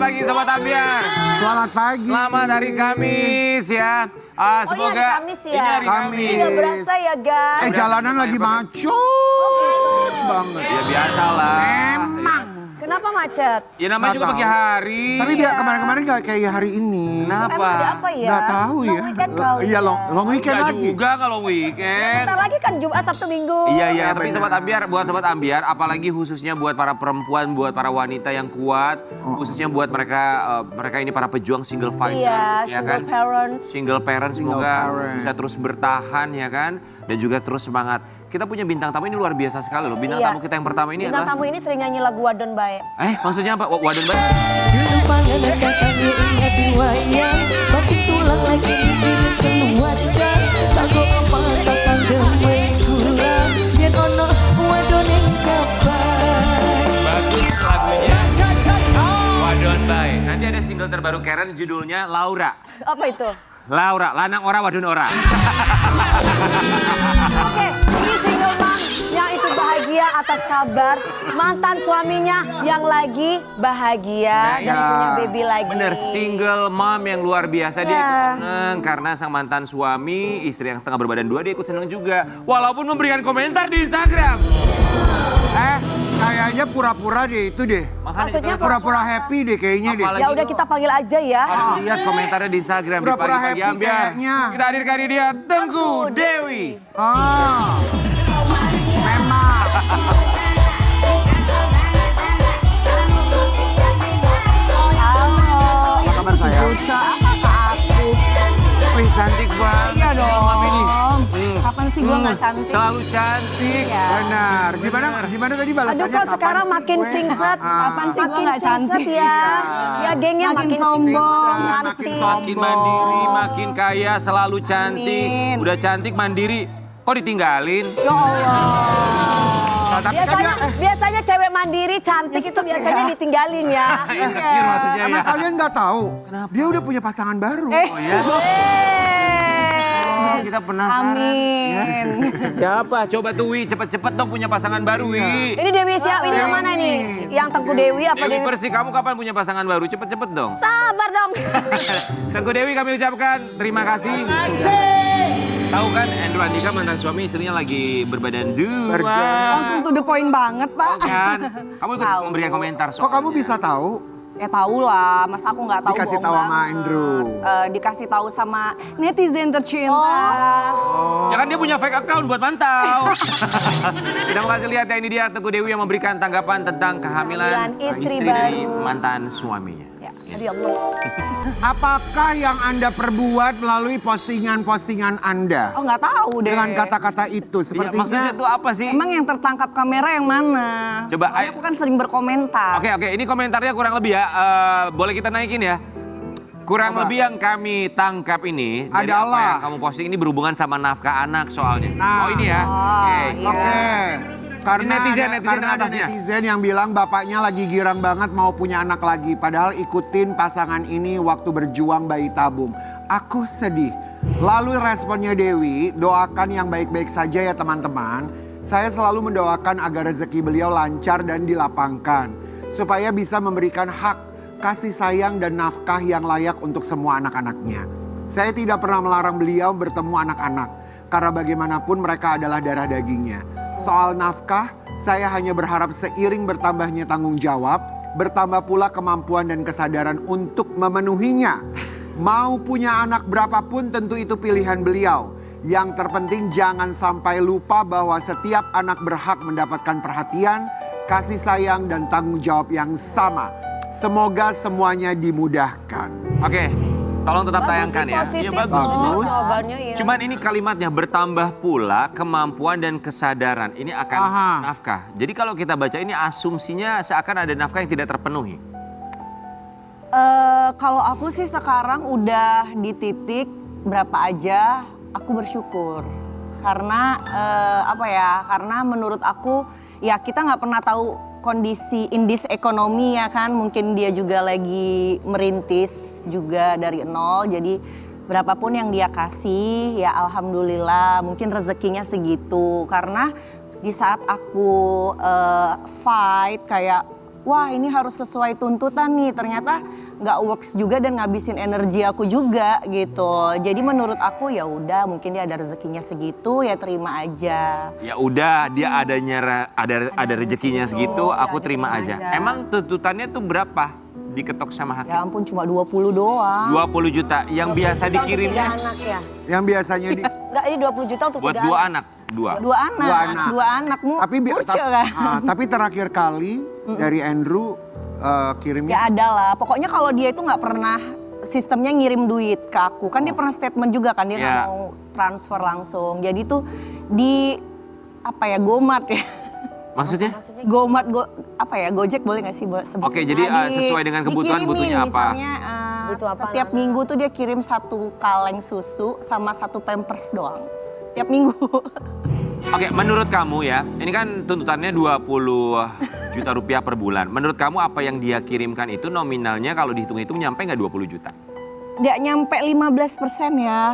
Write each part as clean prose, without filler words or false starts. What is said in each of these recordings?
pagi Sobat Ambiar. Selamat pagi. Selamat hari Kamis ya. Semoga hari Kamis ya? ini hari Kamis. Kamis. Nggak berasa ya guys. Jalanan lagi macet banget. Ya biasalah. Kenapa macet? Ya namanya Nggak juga tahu. pagi hari. Tapi dia kemarin-kemarin gak kayak hari ini. Kenapa? Emang ada apa ya? Nggak tahu ya. Long weekend kali Iya ya? long weekend Nggak lagi. juga kalau weekend. Bentar lagi kan Jumat, Sabtu, Minggu. Iya, Ya, tapi benar. Sobat Ambiar, buat Sobat Ambiar, apalagi khususnya buat para perempuan, buat para wanita yang kuat, khususnya buat mereka mereka ini para pejuang single fighter, Iya, ya single kan? parents. Single parent Single semoga parent. bisa terus bertahan ya kan, dan juga terus semangat. Kita punya bintang tamu ini luar biasa sekali loh. Bintang Iya. tamu kita yang pertama ini Bintang adalah tamu ini sering nyanyi lagu Wadon Bae. maksudnya apa? Wadon Bae? Dulu panganan kakaknya ingat di wayang Makin tulang lagi mikirin keluarga Tago apa kakak demen gula Yen ono wadon yang capai Bagus lagunya. Wadon Bae. Nanti ada single terbaru Karen judulnya Laura. Apa itu? Laura, lanang ora wadon ora. Oke, ini single mom yang itu bahagia atas kabar mantan suaminya yang lagi bahagia dan iya. punya baby lagi. Bener, single mom yang luar biasa. Dia Ya. ikut seneng karena sang mantan suami, istri yang tengah berbadan dua, dia ikut seneng juga. Walaupun memberikan komentar di Instagram. Kayaknya pura-pura deh itu deh. Makanya Maksudnya kita Pura-pura happy deh kayaknya deh. Apalagi Ya udah kita panggil aja ya. harus lihat komentarnya di Instagram di Pura-pura Pagi-Pagi happy Ambiar. kayaknya. Kita hadirkan dia Tengku Dewi. Memang. Apa kabar sayang? Wih cantik banget. Iya dong. Ini. Kapan sih gue nggak cantik? Selalu cantik. Benar. Gimana tadi balasannya? Aduh kok sekarang makin singset. Kapan sih gue nggak cantik ya? Ya gengnya makin sombong, Makin cantik. Makin mandiri, makin kaya, selalu cantik. Udah cantik mandiri. Kok ditinggalin? Ya Allah. Nah, tapi kan Biasanya cewek mandiri cantik itu biasanya ditinggalin ya. Insecure maksudnya ya. emang kalian nggak tahu? Dia udah punya pasangan baru. Oh ya? Oh, kita penasaran. Amin. Siapa? Coba tuh Wi, cepet-cepet dong punya pasangan baru Wi. Ini Dewi siapa? Ini yang mana nih? Yang Tengku Dewi apa Dewi Dewi? Persik, kamu kapan punya pasangan baru? Cepet-cepet dong. Sabar dong. Tengku Dewi kami ucapkan terima kasih. Tahu kan Andrew Andika mantan suami istrinya lagi berbadan dua. Langsung to the point banget, Pak. Kan? Kamu ikut Tahu. memberikan komentar Kok soalnya. kamu bisa tahu? Ya tahu lah, masa aku nggak tahu. Dikasih bohong tahu sama banget. Andrew. Dikasih tahu sama netizen tercinta. Ya kan dia punya fake account buat mantau. Kita mau kasih lihat ya, ini dia Tengku Dewi yang memberikan tanggapan tentang kehamilan Kehamilan istri dari baru. mantan suaminya. Ya, aduh ya Allah. Apakah yang Anda perbuat melalui postingan-postingan Anda? Oh nggak tahu deh. Dengan kata-kata itu, Iya, maksudnya sepertinya itu apa sih? Emang yang tertangkap kamera yang mana? Coba, Soalnya ayo. aku kan sering berkomentar. Oke, ini komentarnya kurang lebih ya. Boleh kita naikin ya? Kurang Coba. lebih yang kami tangkap ini dari apa Adalah. yang kamu posting ini berhubungan sama nafkah anak soalnya. Nah. Oh ini ya. Oke. Oke. Karena Netizen karena ada atasnya. netizen yang bilang bapaknya lagi girang banget mau punya anak lagi. Padahal ikutin pasangan ini waktu berjuang bayi tabung. Aku sedih. Lalu responnya Dewi, doakan yang baik-baik saja ya teman-teman. Saya selalu mendoakan agar rezeki beliau lancar dan dilapangkan. Supaya bisa memberikan hak, kasih sayang dan nafkah yang layak untuk semua anak-anaknya. Saya tidak pernah melarang beliau bertemu anak-anak. Karena bagaimanapun mereka adalah darah dagingnya. Soal nafkah, saya hanya berharap seiring bertambahnya tanggung jawab, bertambah pula kemampuan dan kesadaran untuk memenuhinya. Mau punya anak berapapun tentu itu pilihan beliau. Yang terpenting jangan sampai lupa bahwa setiap anak berhak mendapatkan perhatian, kasih sayang dan tanggung jawab yang sama. Semoga semuanya dimudahkan. Oke. Tolong tetap tayangkan ya. Positif Iya bagus. Bagus. Jawabannya ya. Cuman ini kalimatnya bertambah pula kemampuan dan kesadaran. Ini akan Aha. nafkah. Jadi kalau kita baca ini asumsinya seakan ada nafkah yang tidak terpenuhi. Kalau aku sih sekarang udah di titik berapa aja aku bersyukur. Karena apa ya? Karena menurut aku ya kita nggak pernah tahu kondisi indis ekonomi ya kan. Mungkin dia juga lagi merintis juga dari nol. Jadi berapapun yang dia kasih ya alhamdulillah mungkin rezekinya segitu. Karena di saat aku fight kayak wah ini harus sesuai tuntutan nih. Ternyata nggak works juga dan ngabisin energi aku juga gitu. Jadi menurut aku ya udah mungkin dia ada rezekinya segitu ya terima aja. Ya udah, dia ada rezekinya segitu, aku terima aja. Emang tuntutannya tuh berapa? Diketok sama hakim? Ya ampun cuma 20 doang. 20 juta. Yang biasa Untuk 3 dikirimnya anak ya? Yang biasanya di Enggak, ini 20 juta untuk buat 3 2 anak. anak. Dua. Dua anak. Dua anak. Tapi tapi kan? tapi terakhir kali dari Andrew Ya kirimnya ada lah. Pokoknya kalau dia itu nggak pernah sistemnya ngirim duit ke aku. Kan dia pernah statement juga kan dia nggak Ya. mau transfer langsung. Jadi tuh di apa ya Gomart ya. Maksudnya? Gomart Gojek boleh nggak sih sebut? Oke, jadi, sesuai dengan kebutuhan, dikirimin, butuhnya apa? Misalnya Butuh apa, setiap anak-anak? minggu tuh dia kirim 1 kaleng susu sama 1 pampers doang. Tiap minggu. Oke, menurut kamu ya, ini kan tuntutannya 20 juta rupiah per bulan. Menurut kamu apa yang dia kirimkan itu nominalnya kalau dihitung-hitung nyampe nggak 20 juta? Nggak nyampe 15% ya.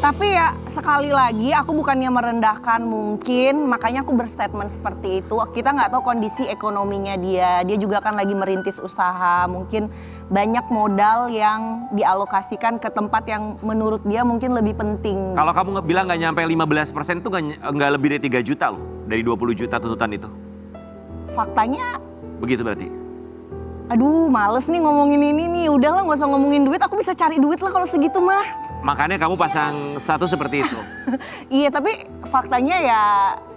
Tapi ya sekali lagi aku bukannya merendahkan mungkin, makanya aku berstatement seperti itu. Kita nggak tahu kondisi ekonominya dia. Dia juga kan lagi merintis usaha. Mungkin banyak modal yang dialokasikan ke tempat yang menurut dia mungkin lebih penting. Kalau kamu bilang nggak nyampe 15% itu nggak lebih dari 3 juta loh. Dari 20 juta tuntutan itu. Faktanya, Begitu berarti? aduh males nih ngomongin ini nih. Udahlah nggak usah ngomongin duit, aku bisa cari duit lah kalau segitu mah. Makanya kamu pasang status seperti itu. Iya tapi faktanya ya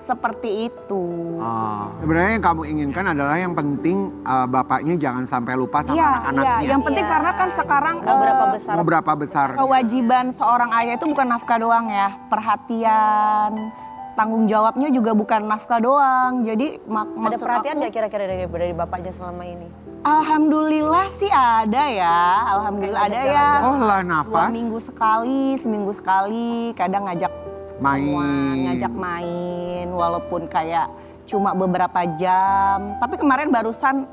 seperti itu. Oh. sebenarnya yang kamu inginkan adalah yang penting bapaknya jangan sampai lupa sama Iya, anak-anaknya. yang penting Iya. karena kan sekarang Mau berapa besar? Mau berapa besar? kewajiban seorang ayah itu bukan nafkah doang ya, perhatian, tanggung jawabnya juga bukan nafkah doang. Jadi Ada maksud perhatian aku, nggak kira-kira dari bapaknya selama ini? alhamdulillah sih ada ya, alhamdulillah ada ya. Oh lah 2 nafas. minggu sekali, seminggu sekali, kadang ngajak ketemuan, ngajak main, walaupun kayak cuma beberapa jam. Tapi kemarin barusan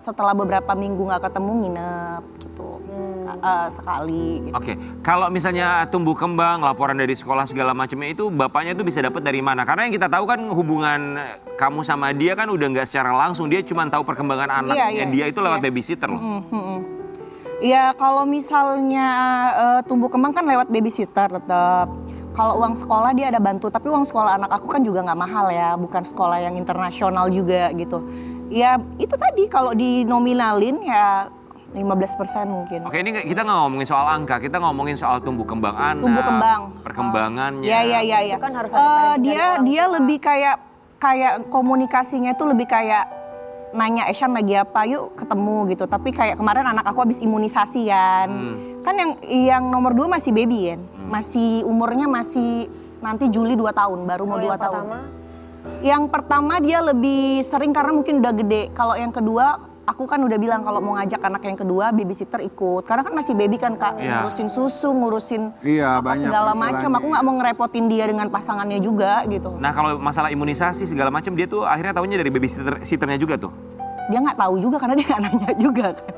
setelah beberapa minggu nggak ketemu nginep gitu, sekali. Gitu. Oke, kalau misalnya tumbuh kembang, laporan dari sekolah segala macamnya itu bapaknya itu bisa dapat dari mana? Karena yang kita tahu kan hubungan kamu sama dia kan udah nggak secara langsung, dia cuma tahu perkembangan anaknya iya, dia itu lewat iya. babysitter loh. Ya kalau misalnya tumbuh kembang kan lewat babysitter tetap. Kalau uang sekolah dia ada bantu, tapi uang sekolah anak aku kan juga nggak mahal ya, bukan sekolah yang internasional juga gitu. Ya itu tadi kalau dinominalin ya 15% mungkin. Oke, ini kita nggak ngomongin soal angka, kita ngomongin soal tumbuh kembang anak, Tumbuh kembang. perkembangannya. Ya. Itu kan harus ada parenting dari orang Dia tua. lebih kayak komunikasinya itu lebih kayak nanya Eshan lagi apa, yuk ketemu gitu. Tapi kayak kemarin anak aku habis imunisasi kan. Kan yang nomor 2 masih baby kan. Masih umurnya masih nanti Juli 2 tahun, baru mau Kalau 2 yang tahun. pertama? Yang pertama dia lebih sering karena mungkin udah gede. Kalau yang kedua aku kan udah bilang kalau mau ngajak anak yang kedua babysitter ikut. Karena kan masih baby kan Kak, Iya. ngurusin susu, ngurusin Iya, apa banyak segala pikirannya. macam. Aku nggak mau ngerepotin dia dengan pasangannya juga gitu. Nah kalau masalah imunisasi segala macam dia tuh akhirnya tahunya dari babysitternya juga tuh. Dia nggak tahu juga karena dia nggak nanya juga kan.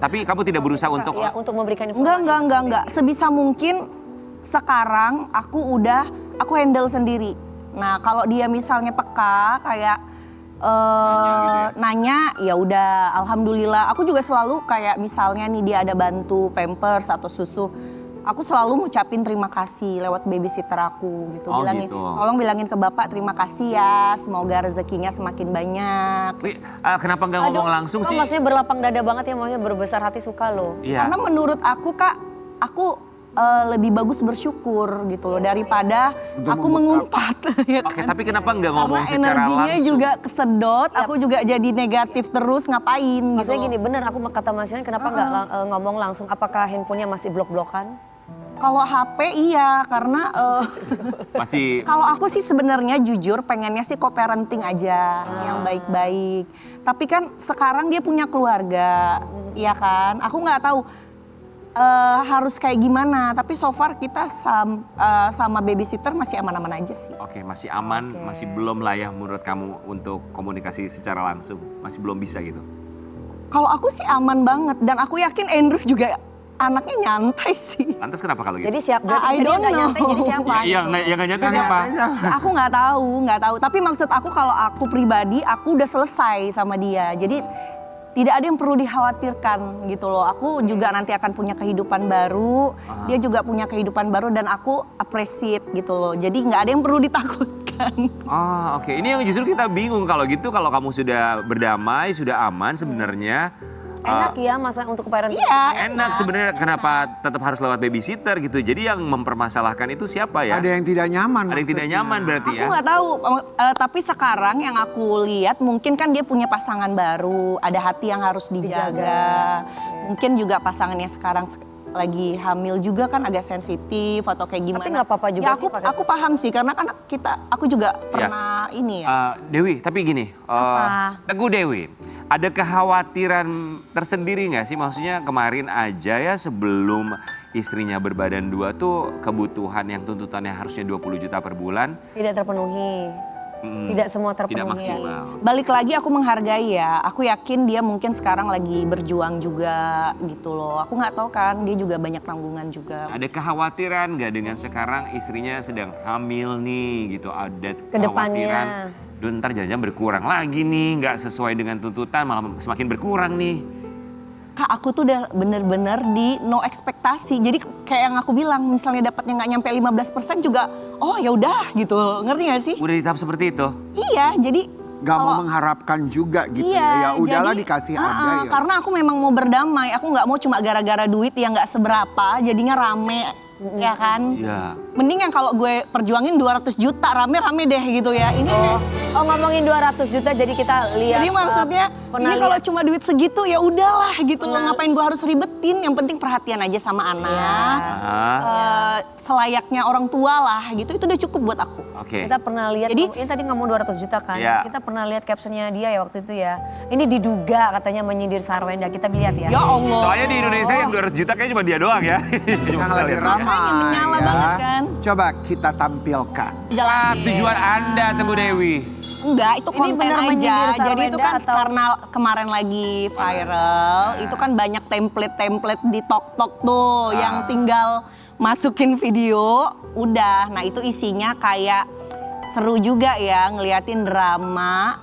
Tapi kamu tidak berusaha untuk Ya, untuk memberikan informasi. Enggak. Sebisa mungkin sekarang aku handle sendiri. Nah kalau dia misalnya peka kayak nanya ya udah alhamdulillah. Aku juga selalu kayak misalnya nih dia ada bantu pampers atau susu. Aku selalu ngucapin terima kasih lewat babysitter aku gitu. Oh, Bilangin, gitu. tolong bilangin ke bapak terima kasih ya. Semoga rezekinya semakin banyak. Tapi, kenapa nggak ngomong langsung sih? Maksudnya berlapang dada banget ya, maunya berbesar hati suka loh. Iya. Karena menurut aku Kak, aku lebih bagus bersyukur gitu loh daripada Untuk aku mengungkap. mengumpat. Ya Oke, kan? tapi kenapa nggak ngomong Karena secara energinya langsung? juga kesedot, aku juga jadi negatif terus ngapain gitu. Maksudnya loh. gini, bener aku kata Mas Yan, kenapa nggak ngomong langsung? Apakah handphonenya masih blok-blokan? Kalau HP iya, karena Masih kalau aku sih sebenarnya jujur pengennya sih co-parenting aja yang baik-baik. Tapi kan sekarang dia punya keluarga, ya kan? Aku nggak tahu harus kayak gimana. Tapi so far kita sama babysitter masih aman-aman aja sih. Oke, masih aman, masih belum lah ya menurut kamu untuk komunikasi secara langsung. Masih belum bisa gitu. Kalau aku sih aman banget dan aku yakin Andrew juga anaknya nyantai sih. Lantas kenapa kalau gitu? Jadi siapa? I don't know. Jadi siapa? Yang nggak nyantai siapa? Aku nggak tahu. Tapi maksud aku kalau aku pribadi, aku udah selesai sama dia. Jadi tidak ada yang perlu dikhawatirkan gitu loh. Aku juga nanti akan punya kehidupan baru, dia juga punya kehidupan baru dan aku appreciate gitu loh. Jadi nggak ada yang perlu ditakutkan. Oh oke, ini yang justru kita bingung kalau gitu kalau kamu sudah berdamai, sudah aman sebenarnya. Enak ya masa untuk parenting. Iya. Enak sebenarnya kenapa tetap harus lewat babysitter gitu. Jadi yang mempermasalahkan itu siapa ya? Ada yang tidak nyaman. Ada yang tidak maksudnya. nyaman berarti Aku ya? nggak tahu, tapi sekarang yang aku lihat mungkin kan dia punya pasangan baru, ada hati yang harus dijaga. Mungkin juga pasangannya sekarang lagi hamil juga kan agak sensitif atau kayak gimana. Tapi nggak apa-apa juga ya, sih pakai aku paham sih karena kan aku juga pernah ini ya. Dewi, tapi gini, Teguh Dewi, ada kekhawatiran tersendiri nggak sih? Maksudnya kemarin aja ya sebelum istrinya berbadan 2 tuh kebutuhan yang tuntutannya harusnya 20 juta per bulan. Tidak terpenuhi. Tidak semua terpenuhi. Tidak maksimal. Balik lagi aku menghargai ya, aku yakin dia mungkin sekarang lagi berjuang juga gitu loh. Aku nggak tahu kan, dia juga banyak tanggungan juga. Ada kekhawatiran nggak dengan sekarang istrinya sedang hamil nih gitu? Ada Kedepannya. kekhawatiran, duh ntar jangan-jangan berkurang lagi nih, nggak sesuai dengan tuntutan malah semakin berkurang nih. Kak, aku tuh udah bener-bener di no ekspektasi. Jadi kayak yang aku bilang, misalnya dapatnya nggak nyampe 15% juga, oh ya udah gitu. Ngerti gak sih? Udah di tahap seperti itu? Iya, jadi Gak mau kalau- mengharapkan juga gitu Iya, ya. Ya udahlah jadi, dikasih ada ya. Karena aku memang mau berdamai, aku nggak mau cuma gara-gara duit yang nggak seberapa, jadinya rame, ya kan? Iya. Mending yang kalau gue perjuangin 200 juta, rame-rame deh gitu ya. Ini Oh ngomongin 200 juta jadi kita lihat. jadi maksudnya pernah ini kalau lihat- cuma duit segitu ya udahlah gitu loh, Pernah- ngapain gue harus ribetin, yang penting perhatian aja sama anak. Ah, Selayaknya orang tua lah gitu, itu udah cukup buat aku. oke. Kita pernah lihat, Jadi- ini tadi ngomong 200 juta kan. Iya. Kita pernah lihat captionnya dia ya waktu itu ya. Ini diduga katanya menyindir Sarwenda, kita lihat ya. Ya Allah. Soalnya di Indonesia yang 200 juta kayaknya cuma dia doang ya. Cuma Yang kita lagi lihat ramai Makanya menyala ya. banget kan. Coba kita tampilkan. Ah, tujuan Anda Teguh Dewi. Enggak, itu Ini konten benar menyindir aja. Jadi itu Sarwenda kan atau- karena kemarin lagi viral, itu kan banyak template-template di TikTok tuh yang tinggal masukin video, udah. Nah itu isinya kayak seru juga ya ngeliatin drama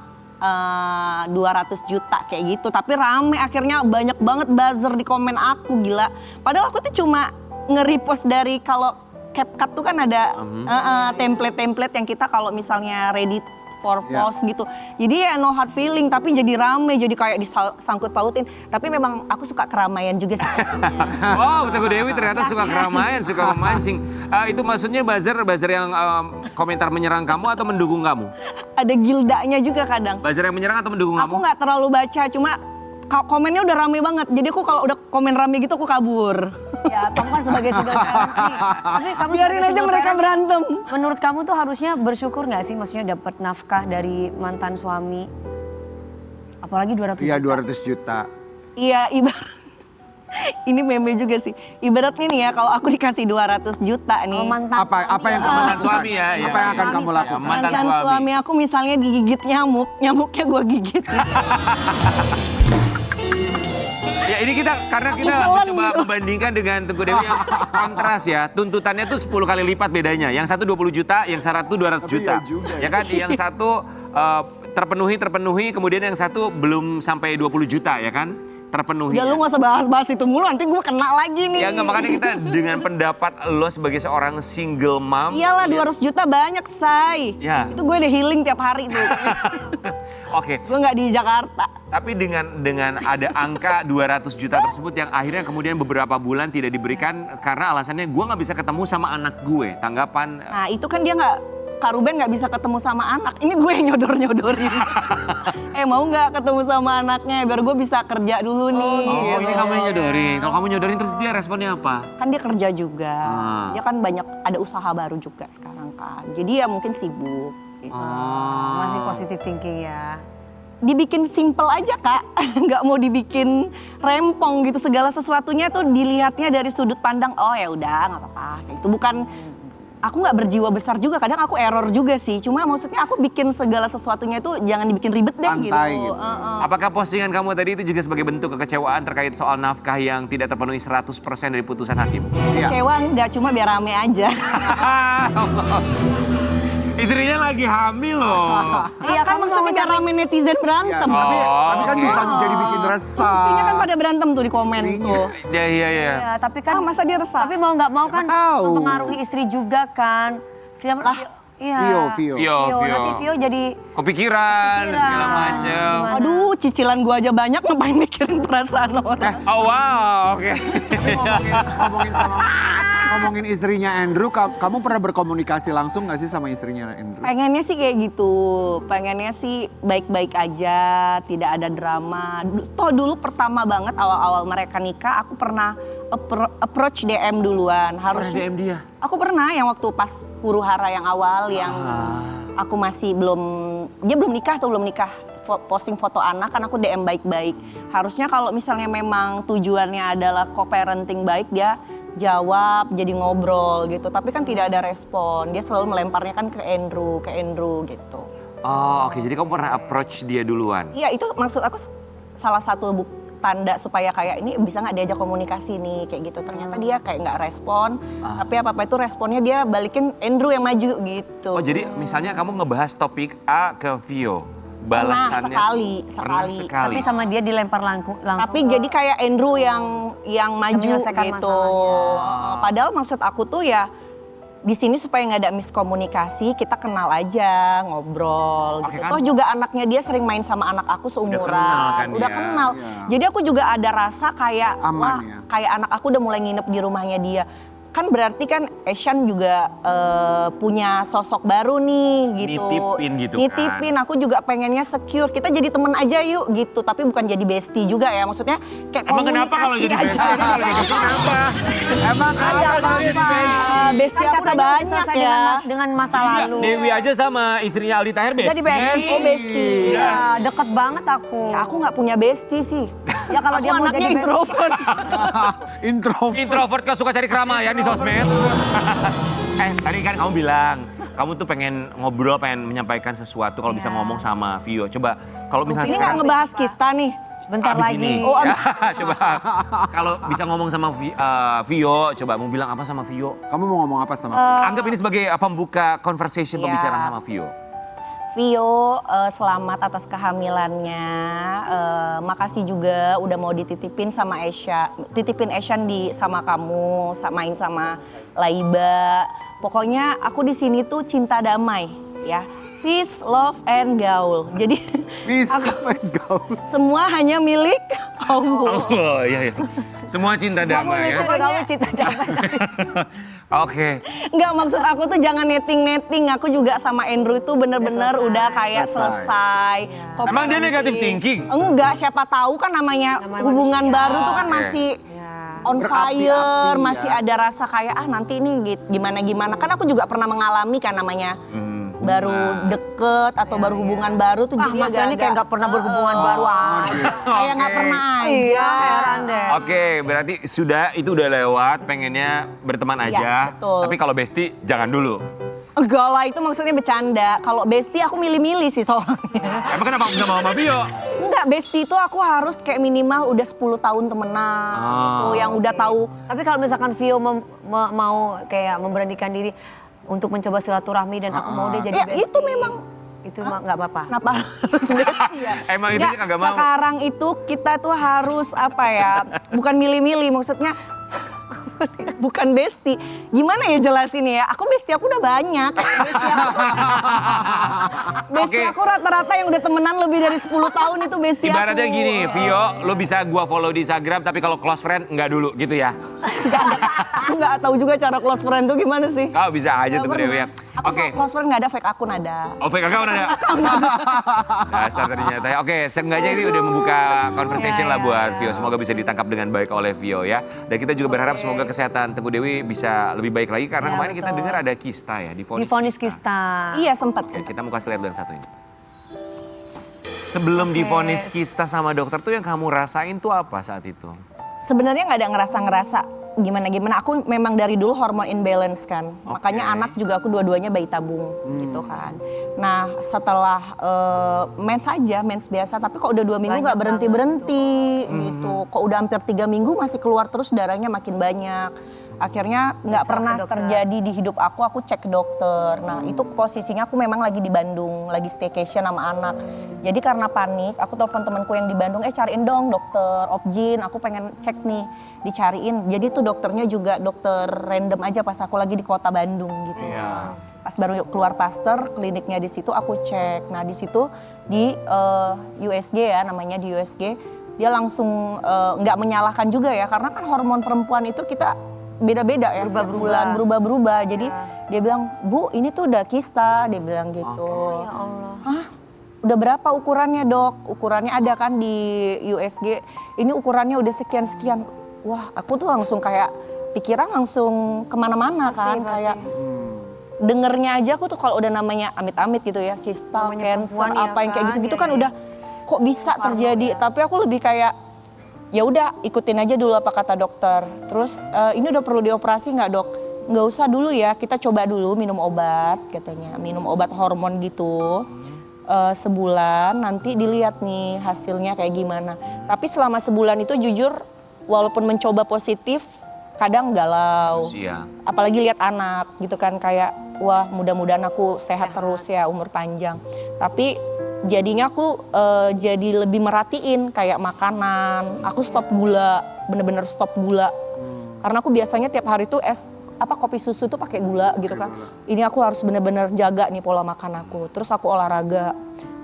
200 juta kayak gitu. Tapi rame akhirnya banyak banget buzzer di komen aku, gila. Padahal aku tuh cuma nge-repost dari kalau CapCut tuh kan ada template-template yang kita kalau misalnya ready for post gitu. Jadi ya no hard feeling, tapi jadi rame, jadi kayak disangkut pautin. Tapi memang aku suka keramaian juga sih. Wow, Teguh Dewi ternyata suka keramaian, suka memancing. Itu maksudnya buzzer yang komentar menyerang kamu atau mendukung kamu? Ada gildanya juga kadang. Buzzer yang menyerang atau mendukung Aku kamu? nggak terlalu baca, cuma komennya udah rame banget. Jadi aku kalau udah komen rame gitu aku kabur. Ya, kamu kan sebagai single parent sih. Tapi kamu Biarin sebagai aja single mereka parent, berantem. Menurut kamu tuh harusnya bersyukur nggak sih? Maksudnya dapat nafkah dari mantan suami. Apalagi 200 Iya juta. 200 juta. Iya, ibarat ini meme juga sih. Ibaratnya nih ya, kalau aku dikasih 200 juta nih. Oh, mantan Apa yang kamu Mantan lakukan? suami ya, ya. Apa yang akan Suami, kamu suami. lakukan? Mantan Mantan suami. suami aku misalnya digigit nyamuk, nyamuknya gue gigit. Ya ini karena kita telan mencoba gitu. membandingkan dengan Teguh Dewi yang kontras ya. Tuntutannya tuh 10 kali lipat bedanya. Yang satu 20 juta, yang satu 200 juta. iya juga Ya kan, yang satu terpenuhi, kemudian yang satu belum sampai 20 juta ya kan? Terpenuhi. Udah lu gak usah bahas-bahas itu mulu, nanti gue kena lagi nih. Ya nggak, makanya kita dengan pendapat lo sebagai seorang single mom. Iyalah 200 juta banyak, say. Ya. Itu gue udah healing tiap hari tuh. Oke, Gue gak di Jakarta. tapi dengan ada angka 200 juta tersebut yang akhirnya kemudian beberapa bulan tidak diberikan karena alasannya gue nggak bisa ketemu sama anak gue. Tanggapan Nah itu kan dia gak, Kak Ruben gak bisa ketemu sama anak. Ini gue yang nyodor-nyodorin. Mau gak ketemu sama anaknya biar gue bisa kerja dulu nih. Oh, gitu. ini kamu yang nyodorin. Kalau kamu nyodorin terus dia responnya apa? Kan dia kerja juga. Ah. Dia kan banyak, ada usaha baru juga sekarang kan. Jadi ya mungkin sibuk. gitu. Masih positive thinking ya. Dibikin simple aja Kak, nggak mau dibikin rempong gitu, segala sesuatunya tuh dilihatnya dari sudut pandang oh ya udah nggak apa-apa. Itu bukan aku nggak berjiwa besar juga, kadang aku error juga sih. Cuma maksudnya aku bikin segala sesuatunya itu jangan dibikin ribet deh Santai gitu. gitu. Apakah postingan kamu tadi itu juga sebagai bentuk kekecewaan terkait soal nafkah yang tidak terpenuhi 100% dari putusan hakim? Iya. Kecewa nggak, cuma biar rame aja. Istrinya lagi hamil loh. Iya kan maksudnya biar rame netizen berantem. Tapi kan oke. bisa jadi bikin resah. Buktinya kan pada berantem tuh di komen tuh. Ya, iya. Ya, tapi kan Masa dia resah? Tapi mau nggak mau kan Tahu. mempengaruhi istri juga kan. Iya. Vio. Nanti Vio jadi Kepikiran, segala macem. Aduh, cicilan gua aja banyak, ngapain mikirin perasaan orang. Oh wow, oke. Tapi ngomongin istrinya Andrew, kamu pernah berkomunikasi langsung gak sih sama istrinya Andrew? Pengennya sih kayak gitu, pengennya sih baik-baik aja, tidak ada drama. Toh dulu pertama banget awal-awal mereka nikah, aku pernah approach DM duluan. Pernah DM dia? Aku pernah yang waktu pas huru hara yang awal, yang aku masih dia belum nikah atau belum nikah. Posting foto anak kan aku DM baik-baik. Harusnya kalau misalnya memang tujuannya adalah co-parenting baik, dia jawab, jadi ngobrol gitu. Tapi kan tidak ada respon. Dia selalu melemparnya kan ke Andrew gitu. Oh oke, jadi kamu pernah approach dia duluan? Iya, itu maksud aku salah satu tanda supaya kayak ini bisa nggak diajak komunikasi nih kayak gitu. Ternyata dia kayak nggak respon. Tapi apa-apa itu responnya dia balikin Andrew yang maju gitu. Oh jadi misalnya kamu ngebahas topik A ke Vio, balasannya Pernah sekali. tapi sama dia dilempar langsung. Tapi jadi kayak Andrew yang maju menyelesaikan gitu. Padahal maksud aku tuh ya di sini supaya nggak ada miskomunikasi, kita kenal aja, ngobrol Oke, gitu. kan? Toh juga anaknya dia sering main sama anak aku seumuran. Udah kenal kan dia? Jadi aku juga ada rasa kayak Aman wah, ya? kayak anak aku udah mulai nginep di rumahnya dia. Kan berarti kan Asian juga punya sosok baru nih gitu. Nitipin gitu kan. Nitipin, aku juga pengennya secure. Kita jadi temen aja yuk gitu. Tapi bukan jadi bestie juga ya. Maksudnya kayak Emang kenapa kalau jadi komunikasi bestie? aja. Kalau jadi bestie kenapa? Emang apa jadi Bestie aku udah banyak ya. Dengan masa lalu. Dewi aja sama istrinya Aldi Taher Jadi bestie. Oh bestie. Iya, deket banget aku. Ya, aku nggak punya bestie sih. Ya kalau dia mau anaknya jadi bestie. introvert. Introvert kok suka cari keramaian di sosmed. Tadi kan kamu bilang, kamu tuh pengen ngobrol, pengen menyampaikan sesuatu kalau bisa ngomong sama Vio. Coba kalau misalnya Ini nggak sekarang ngebahas Kista nih. Bentar abis lagi. ini. Oh, Ya, coba kalau bisa ngomong sama Vio, coba mau bilang apa sama Vio? Kamu mau ngomong apa sama Anggap ini sebagai pembuka conversation Iya. pembicaraan sama Vio. Vio, selamat atas kehamilannya. Makasih juga udah mau dititipin sama Esya. Titipin Esyan sama kamu, main sama Laiba. Pokoknya aku di sini tuh cinta damai ya. Peace, love, and gaul. Jadi Peace, aku- love, and gaul. semua hanya milik Allah. Oh iya. Semua cinta damai ya. Kamu cinta damai. Oke. Enggak, maksud aku tuh jangan netting-netting. Aku juga sama Andrew itu bener-bener udah kayak selesai. Emang dia negative thinking? Enggak, siapa tahu kan namanya hubungan manusia. baru tuh kan Oke. masih on Berapi-api fire, masih ya. ada rasa kayak nanti ini gimana-gimana. Kan aku juga pernah mengalami kan namanya baru deket atau baru hubungan baru tuh Ah, jadi Mas Dani kayak nggak pernah berhubungan baru aja. kayak nggak pernah aja. Iya, heran deh. Oke, berarti itu udah lewat, pengennya berteman Iya, aja. betul. Tapi kalau bestie jangan dulu. Enggak lah, itu maksudnya bercanda. Kalau bestie aku milih-milih sih soalnya. Emang kenapa nggak mau sama Vio? Enggak, bestie itu aku harus kayak minimal udah 10 tahun temenan gitu. Yang udah tahu. Tapi kalau misalkan Vio mau kayak memberanikan diri untuk mencoba silaturahmi dan aku mau dia jadi Ya bestie. itu memang. Itu mah nggak apa-apa. Kenapa harus bestie ya? Emang itu Nggak, dia kagak mau. Sekarang itu kita tuh harus apa ya, bukan milih-milih maksudnya. Bukan bestie. Gimana ya jelasin ya? Aku bestie aku udah banyak. Bestie Oke. aku rata-rata yang udah temenan lebih dari 10 tahun itu bestie aku. Ibaratnya gini, Vio, lo bisa gua follow di Instagram, tapi kalau close friend nggak dulu gitu ya. Nggak ada. Aku nggak tahu juga cara close friend tuh gimana sih. Kau bisa aja tuh Dewi ya. Aku Oke. close friend nggak ada, fake akun ada. Oh, fake account ada? Dasar ternyata ya. Oke, seenggaknya ini udah membuka conversation lah buat Vio. Semoga bisa ditangkap dengan baik oleh Vio ya. Dan kita juga berharap semoga kesehatan Teguh Dewi bisa lebih baik lagi. Karena Ya, kemarin kita betul. dengar ada kista ya, divonis Divonis kista. kista. Iya sempet Oke, sih. kita mau kasih lihat dulu yang satu ini. Sebelum divonis kista sama dokter tuh yang kamu rasain tuh apa saat itu? Sebenarnya nggak ada ngerasa-ngerasa gimana-gimana. Aku memang dari dulu hormon imbalance kan. Makanya anak juga aku dua-duanya bayi tabung gitu kan. Nah setelah mens biasa, tapi kok udah 2 minggu nggak berhenti-berhenti gitu. Kok udah hampir 3 minggu masih keluar terus darahnya makin banyak. Akhirnya nggak pernah terjadi di hidup aku cek ke dokter. Nah itu posisinya aku memang lagi di Bandung, lagi staycation sama anak. Jadi karena panik, aku telepon temanku yang di Bandung, cariin dong dokter Opjin, aku pengen cek nih, dicariin. Jadi tuh dokternya juga dokter random aja pas aku lagi di kota Bandung gitu. Pas baru keluar Pasteur, kliniknya di situ aku cek. Nah di situ di USG ya, namanya di USG, dia langsung nggak menyalahkan juga ya, karena kan hormon perempuan itu kita beda-beda ya, bulan berubah-berubah. Jadi dia bilang, Bu ini tuh udah kista, dia bilang gitu. Ya Allah. Hah? Udah berapa ukurannya dok? Ukurannya ada kan di USG, ini ukurannya udah sekian-sekian. Wah aku tuh langsung kayak pikiran langsung kemana-mana kan. Kayak dengernya aja aku tuh kalau udah namanya amit-amit gitu ya, kista, cancer, apa yang kayak gitu-gitu kan udah kok bisa terjadi. Tapi aku lebih kayak ya udah ikutin aja dulu apa kata dokter. Terus ini udah perlu dioperasi nggak dok? Nggak usah dulu ya, kita coba dulu minum obat katanya. Minum obat hormon gitu sebulan, nanti dilihat nih hasilnya kayak gimana. Tapi selama sebulan itu jujur walaupun mencoba positif kadang galau. Apalagi lihat anak gitu kan, kayak wah mudah-mudahan aku sehat terus ya, umur panjang. Tapi jadinya aku jadi lebih merhatiin kayak makanan. Aku stop gula, bener-bener stop gula. Karena aku biasanya tiap hari tuh kopi susu tuh pakai gula gitu kan. Ini aku harus bener-bener jaga nih pola makan aku. Terus aku olahraga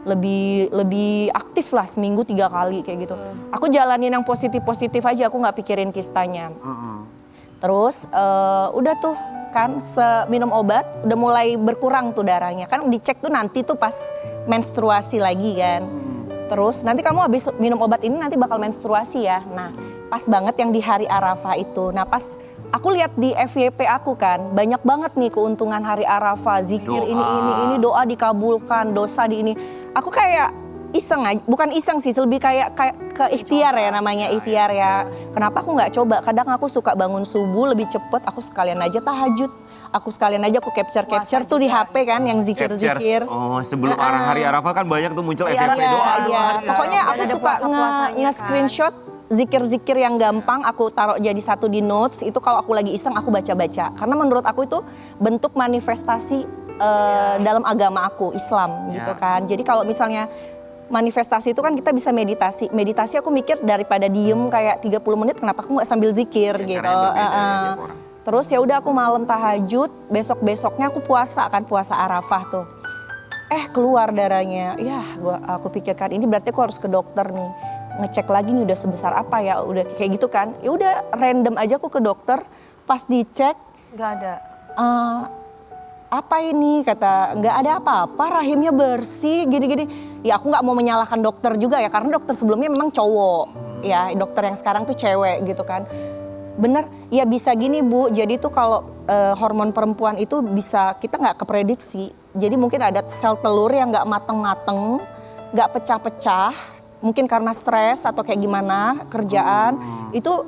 lebih aktif lah, seminggu 3 kali kayak gitu. Aku jalanin yang positif-positif aja, aku nggak pikirin kistanya. Terus udah tuh kan minum obat udah mulai berkurang tuh darahnya. Kan dicek tuh nanti tuh pas menstruasi lagi kan. Terus nanti kamu habis minum obat ini nanti bakal menstruasi ya. Nah pas banget yang di hari Arafah itu. Nah pas aku lihat di FYP aku kan banyak banget nih keuntungan hari Arafah. Zikir ini doa dikabulkan, dosa di ini. Aku kayak iseng aja, bukan iseng sih, lebih kayak ke ikhtiar ya namanya, ikhtiar ya. Kenapa aku nggak coba? Kadang aku suka bangun subuh lebih cepet, aku sekalian aja tahajud. Aku sekalian aja aku capture tuh di HP kan yang zikir-zikir. Oh sebelum hari Arafah kan banyak tuh muncul FYP doa. Iya. Pokoknya aku suka nge-screenshot zikir-zikir yang gampang, aku taruh jadi satu di notes. Itu kalau aku lagi iseng aku baca-baca. Karena menurut aku itu bentuk manifestasi dalam agama aku, Islam gitu kan. Jadi kalau misalnya manifestasi itu kan kita bisa meditasi. Meditasi aku mikir daripada diem kayak 30 menit kenapa aku nggak sambil zikir gitu. Terus ya udah aku malam tahajud, besok-besoknya aku puasa kan, puasa Arafah tuh. Keluar darahnya. Ya, aku pikirkan ini berarti aku harus ke dokter nih. Ngecek lagi nih udah sebesar apa ya, udah kayak gitu kan. Ya udah random aja aku ke dokter, pas dicek Nggak ada. Apa ini, kata nggak ada apa-apa, rahimnya bersih gini-gini. Ya aku nggak mau menyalahkan dokter juga ya, karena dokter sebelumnya memang cowok. Ya dokter yang sekarang tuh cewek gitu kan. Bener, ya bisa gini Bu, jadi tuh kalau hormon perempuan itu bisa, kita nggak keprediksi. Jadi mungkin ada sel telur yang nggak mateng-mateng, nggak pecah-pecah. Mungkin karena stres atau kayak gimana, kerjaan. Itu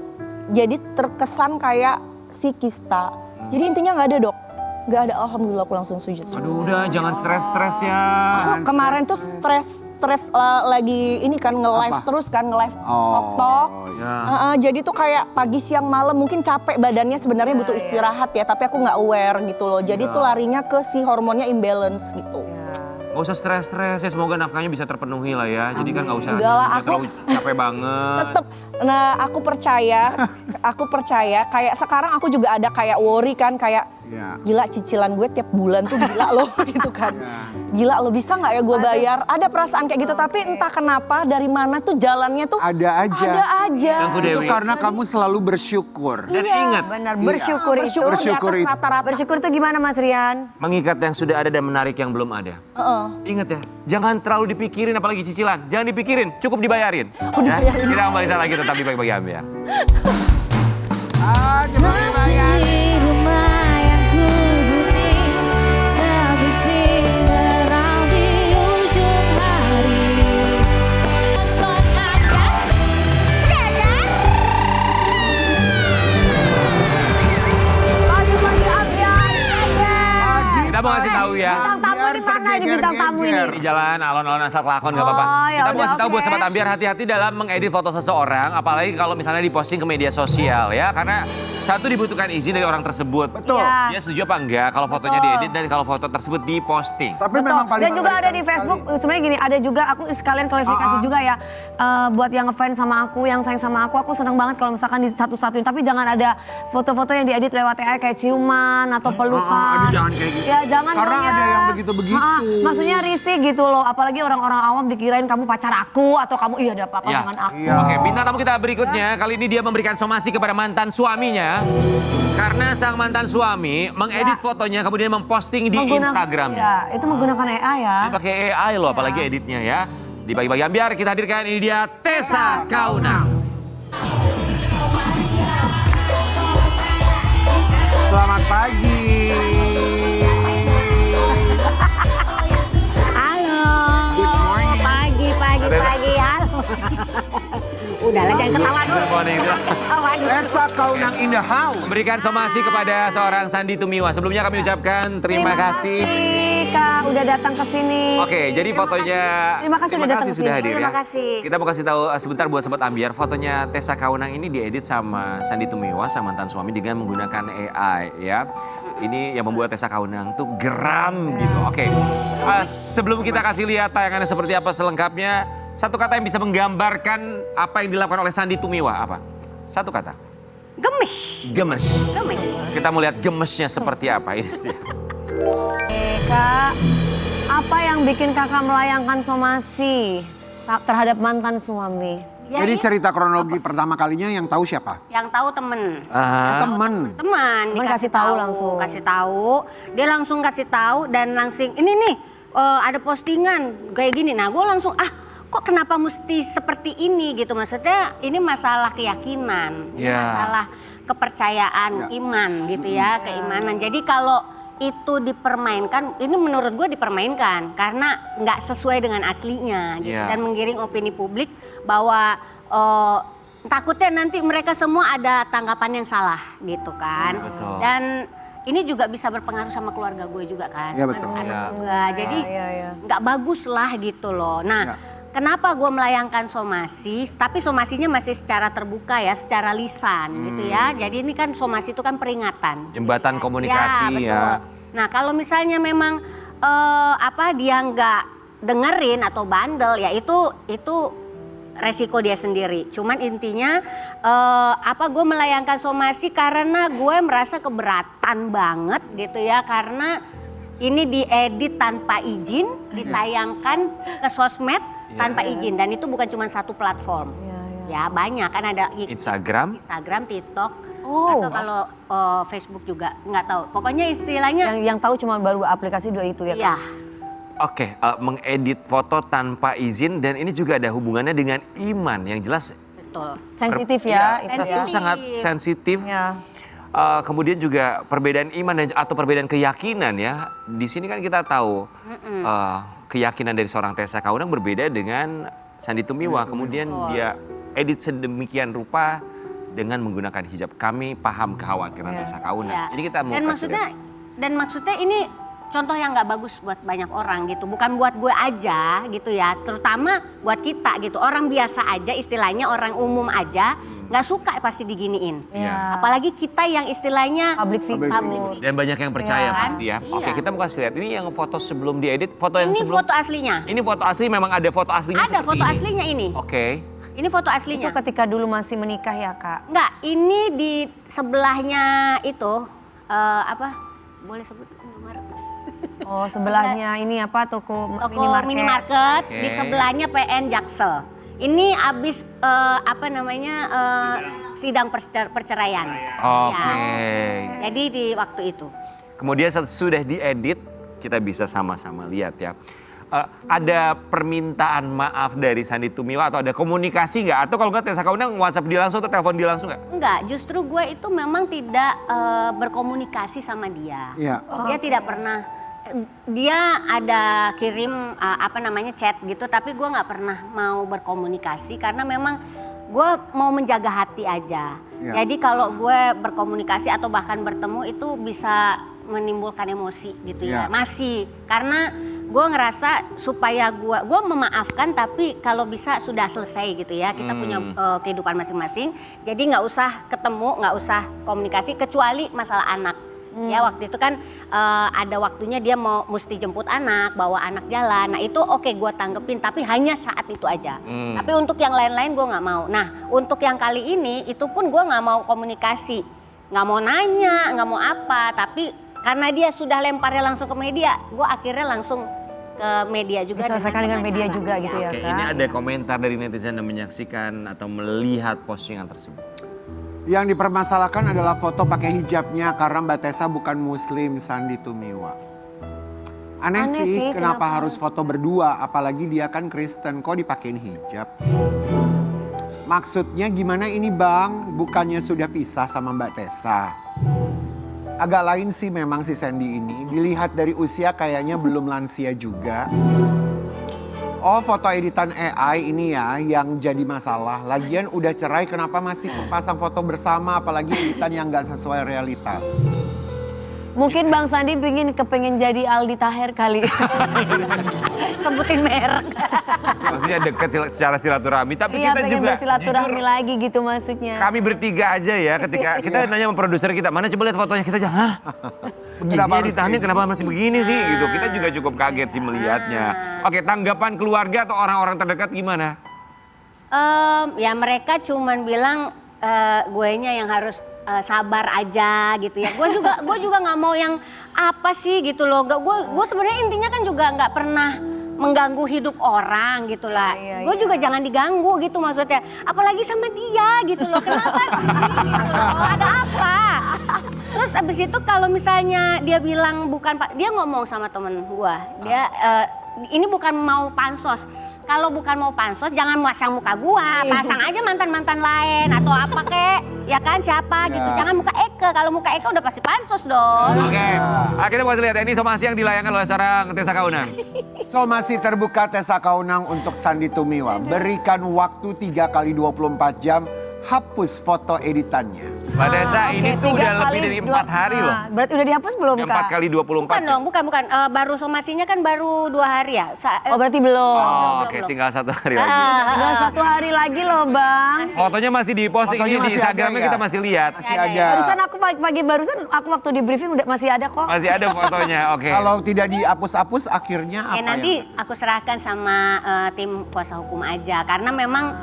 jadi terkesan kayak si kista. Jadi intinya nggak ada dok. Gak ada, alhamdulillah aku langsung sujud. Aduh udah jangan stres-stres ya. Aku kemarin tuh stres lagi ini kan nge-live terus kan, nge-live TikTok. Jadi tuh kayak pagi siang malam mungkin capek badannya, sebenarnya butuh istirahat ya. Tapi aku gak aware gitu loh. Jadi tuh larinya ke si hormonnya imbalance gitu. Gak usah stres-stres ya, semoga nafkahnya bisa terpenuhi lah ya. Jadi kan gak usah terlalu capek banget. Tetep, nah aku percaya kayak sekarang aku juga ada kayak worry kan, kayak gila cicilan gue tiap bulan tuh gila loh gitu kan. Gila lo bisa gak ya gue bayar? Ada perasaan kayak gitu, tapi entah kenapa dari mana tuh jalannya tuh ada aja. Ada aja. Itu karena kamu selalu bersyukur. Dan ingat, Benar, bersyukur itu bersyukur di atas itu. rata-rata. Bersyukur itu gimana Mas Rian? mengikat yang sudah ada dan menarik yang belum ada. Ingat ya, jangan terlalu dipikirin apalagi cicilan. Jangan dipikirin, cukup dibayarin. Ya, kita kembali lagi tetap di Pagi-Pagi Ambiar. Seperti rumah yang ku huni, sebising derau di ujung hari. Son Ambiar, ya kan? Di jalan alon-alon asal kelakon nggak apa-apa. Oh, ya Kita mau udah, kasih tahu buat oke. Sobat Ambiar hati-hati dalam mengedit foto seseorang, apalagi kalau misalnya diposting ke media sosial ya, karena satu dibutuhkan izin dari orang tersebut. Betul. Iya. Dia setuju apa enggak kalau fotonya diedit dan kalau foto tersebut diposting. Tapi Betul. memang paling Dan juga ada di mengerikan Facebook, sekali. sebenarnya gini, ada juga aku sekalian klarifikasi juga ya. Buat yang ngefans sama aku, yang sayang sama aku seneng banget kalau misalkan di satu-satuin. Tapi jangan ada foto-foto yang diedit lewat AI kayak ciuman atau pelukan. aduh, jangan kayak gitu. Ya jangan Karena dong ya. ada yang begitu-begitu. Maksudnya risih gitu loh, apalagi orang-orang awam dikirain kamu pacar aku atau kamu iya ada apa-apa Ya. dengan aku. Iya. Oke, bintang tamu kita berikutnya kali ini dia memberikan somasi kepada mantan suaminya karena sang mantan suami mengedit fotonya kemudian memposting di Instagramnya. Ya, itu menggunakan AI ya. Ini pakai AI loh, apalagi editnya ya. Di Pagi-Pagi Ambiar kita hadirkan ini dia Tessa Kaunang. Selamat pagi. Halo. Good morning. Pagi. Halo. Udahlah jangan ketawa dulu. Good morning. Oh, waduh. Tessa Kaunang in the house. Memberikan somasi kepada seorang Sandy Tumiwa. Sebelumnya kami ucapkan terima kasih. Kak udah datang ke sini. Oke, jadi fotonya Terima kasih udah datang ke sudah sini. hadir Terima ya. kasih. Kita mau kasih tahu sebentar buat Sobat Ambiar, fotonya Tessa Kaunang ini diedit sama Sandy Tumiwa, sang mantan suami dengan menggunakan AI ya. Ini yang membuat Tessa Kaunang tuh geram gitu. Oke, sebelum kita kasih lihat tayangannya seperti apa selengkapnya, satu kata yang bisa menggambarkan apa yang dilakukan oleh Sandy Tumiwa apa? Satu kata. Gemes. Gemes. Gemes. Kita mau lihat gemesnya seperti apa ini. Kak, apa yang bikin kakak melayangkan somasi terhadap mantan suami? Ya, Jadi ini cerita kronologi pertama kalinya yang tahu siapa? yang tahu temen. Temen. Teman Temen kasih tahu langsung. Kasih tahu. Dia langsung kasih tahu dan langsung ini nih ada postingan kayak gini. Nah, gue langsung kok kenapa mesti seperti ini gitu. Maksudnya ini masalah keyakinan, ini Ya. masalah kepercayaan, iman gitu ya, keimanan. Jadi kalau itu dipermainkan, ini menurut gue dipermainkan karena nggak sesuai dengan aslinya gitu Ya. dan menggiring opini publik bahwa takutnya nanti mereka semua ada tanggapan yang salah gitu kan. Betul. Dan ini juga bisa berpengaruh sama keluarga gue juga kan. Iya, sama betul. anak Iya. gue. Jadi Iya. nggak bagus lah gitu loh. Nah, Iya. kenapa gue melayangkan somasi? Tapi somasinya masih secara terbuka ya, secara lisan gitu ya. Jadi ini kan somasi itu kan peringatan. Jembatan komunikasi betul. ya. Nah, kalau misalnya memang dia nggak dengerin atau bandel ya itu resiko dia sendiri. Cuman intinya gue melayangkan somasi karena gue merasa keberatan banget gitu ya, karena ini diedit tanpa izin, ditayangkan ke sosmed tanpa izin, dan itu bukan cuma satu platform. Ya banyak kan, ada Instagram. TikTok, Oh. atau kalau Facebook juga nggak tahu. Pokoknya istilahnya Yang tahu cuma baru aplikasi dua itu ya, Kak? ya. Oke, mengedit foto tanpa izin dan ini juga ada hubungannya dengan iman yang jelas Betul. Sensitif ya, Iya, itu itu ya. sangat sensitif. Ya. Kemudian juga perbedaan iman atau perbedaan keyakinan ya. Di sini kan kita tahu keyakinan dari seorang Tessa Kaunang berbeda dengan Sandy Tumiwa. Kemudian dia edit sedemikian rupa dengan menggunakan hijab. Kami paham kekhawatiran Tessa Kaunang. Ya. Ini kita mau dan kasih maksudnya ini contoh yang nggak bagus buat banyak orang gitu, bukan buat gue aja gitu ya, terutama buat kita gitu, orang biasa aja, istilahnya orang umum aja nggak suka pasti diginiin. Iya. Apalagi kita yang istilahnya Public figure. Dan banyak yang percaya Iya. pasti ya. Iya. Oke, kita mau kasih lihat. Ini yang foto sebelum diedit, foto yang ini sebelum. foto aslinya. Ini foto asli, memang ada foto aslinya Ada seperti foto ini. aslinya ini. Oke. Ini foto Itu aslinya. ketika dulu masih menikah ya, Kak? Enggak, ini di sebelahnya itu boleh sebut nomor? Oh, sebelahnya ini apa, toko minimarket, Oke. di sebelahnya PN Jaksel. Ini abis sidang perceraian. Oke. Ya. Jadi di waktu itu. Kemudian sudah diedit, kita bisa sama-sama lihat ya. Ada permintaan maaf dari Sandy Tumiwa atau ada komunikasi nggak? Atau kalau nggak Tessa Kaunang WhatsApp dia langsung atau telepon dia langsung nggak? Enggak, justru gue itu memang tidak berkomunikasi sama dia. Iya. Dia tidak pernah, dia ada kirim chat gitu, tapi gue nggak pernah mau berkomunikasi karena memang gue mau menjaga hati aja. Iya. Jadi kalau gue berkomunikasi atau bahkan bertemu itu bisa menimbulkan emosi gitu ya. Iya. Masih karena gue ngerasa supaya gue memaafkan tapi kalau bisa sudah selesai gitu ya. Kita punya kehidupan masing-masing. Jadi nggak usah ketemu, nggak usah komunikasi kecuali masalah anak. Ya waktu itu kan ada waktunya dia mesti jemput anak, bawa anak jalan. Nah itu oke gue tanggepin tapi hanya saat itu aja. Tapi untuk yang lain-lain gue nggak mau. Nah untuk yang kali ini itu pun gue nggak mau komunikasi. Nggak mau nanya, nggak mau apa. Tapi karena dia sudah lemparnya langsung ke media, gue akhirnya langsung ke media juga. Diselesaikan dengan media pengacara. juga gitu ya Oke, Kak. ini ada komentar dari netizen yang menyaksikan atau melihat postingan tersebut. Yang dipermasalahkan adalah foto pakai hijabnya karena Mbak Tessa bukan muslim, Sandy Tumiwa. Aneh sih kenapa harus foto berdua, apalagi dia kan Kristen, kok dipakein hijab? Maksudnya gimana ini Bang, bukannya sudah pisah sama Mbak Tessa? Agak lain sih memang si Sandy ini, dilihat dari usia kayaknya belum lansia juga. Oh foto editan AI ini ya yang jadi masalah. Lagian udah cerai kenapa masih pasang foto bersama apalagi editan yang gak sesuai realitas. Mungkin Bang Sandi kepengen jadi Aldi Taher kali. Sebutin merek. Maksudnya dekat secara silaturahmi, tapi Iya kita pengen juga bersilaturahmi jujur, lagi gitu maksudnya. kami bertiga aja ya ketika kita nanya sama produser kita, mana coba lihat fotonya, kita aja, hah? Kenapa Begini harus ditahanin kayak kenapa mesti begini sih gitu. Kita juga cukup kaget sih melihatnya. Oke, tanggapan keluarga atau orang-orang terdekat gimana? Ya mereka cuman bilang guenya yang harus sabar aja gitu ya. Gue juga nggak mau yang apa sih gitu loh. Gue sebenarnya intinya kan juga nggak pernah mengganggu hidup orang gitu lah. Gue juga jangan diganggu gitu maksudnya. Apalagi sama dia gitu loh. Kenapa sih gitu loh? Ada apa? Terus abis itu kalau misalnya dia bilang bukan Pak, dia ngomong sama temen gue. Dia ini bukan mau pansos. Kalau bukan mau pansos jangan pasang muka gua, pasang aja mantan-mantan lain atau apa kek, ya kan siapa gitu. Jangan muka Eke, kalau muka Eke udah pasti pansos dong. Oke, kita mau lihat ini somasi yang dilayangkan oleh seorang Tessa Kaunang. Somasi terbuka Tessa Kaunang untuk Sandy Tumiwa. Berikan waktu 3 kali 24 jam, hapus foto editannya. Mbak Tessa ini tuh udah lebih dari 4 hari loh. Berarti udah dihapus belum Kak? 4 kali 24 Bukan jam. dong, bukan. Baru somasinya kan baru 2 hari ya. Oh berarti belum. Oh, oke, tinggal 1 hari lagi. Tinggal 1 hari lagi loh Bang. Fotonya masih diposting Fotonya ini di masih Instagramnya ada ya? kita masih lihat. Masih ada. Barusan aku pagi barusan aku waktu di briefing udah masih ada kok. Masih ada fotonya, oke. Kalau tidak dihapus-hapus akhirnya apa Ya nanti yang... aku serahkan sama tim kuasa hukum aja. Karena memang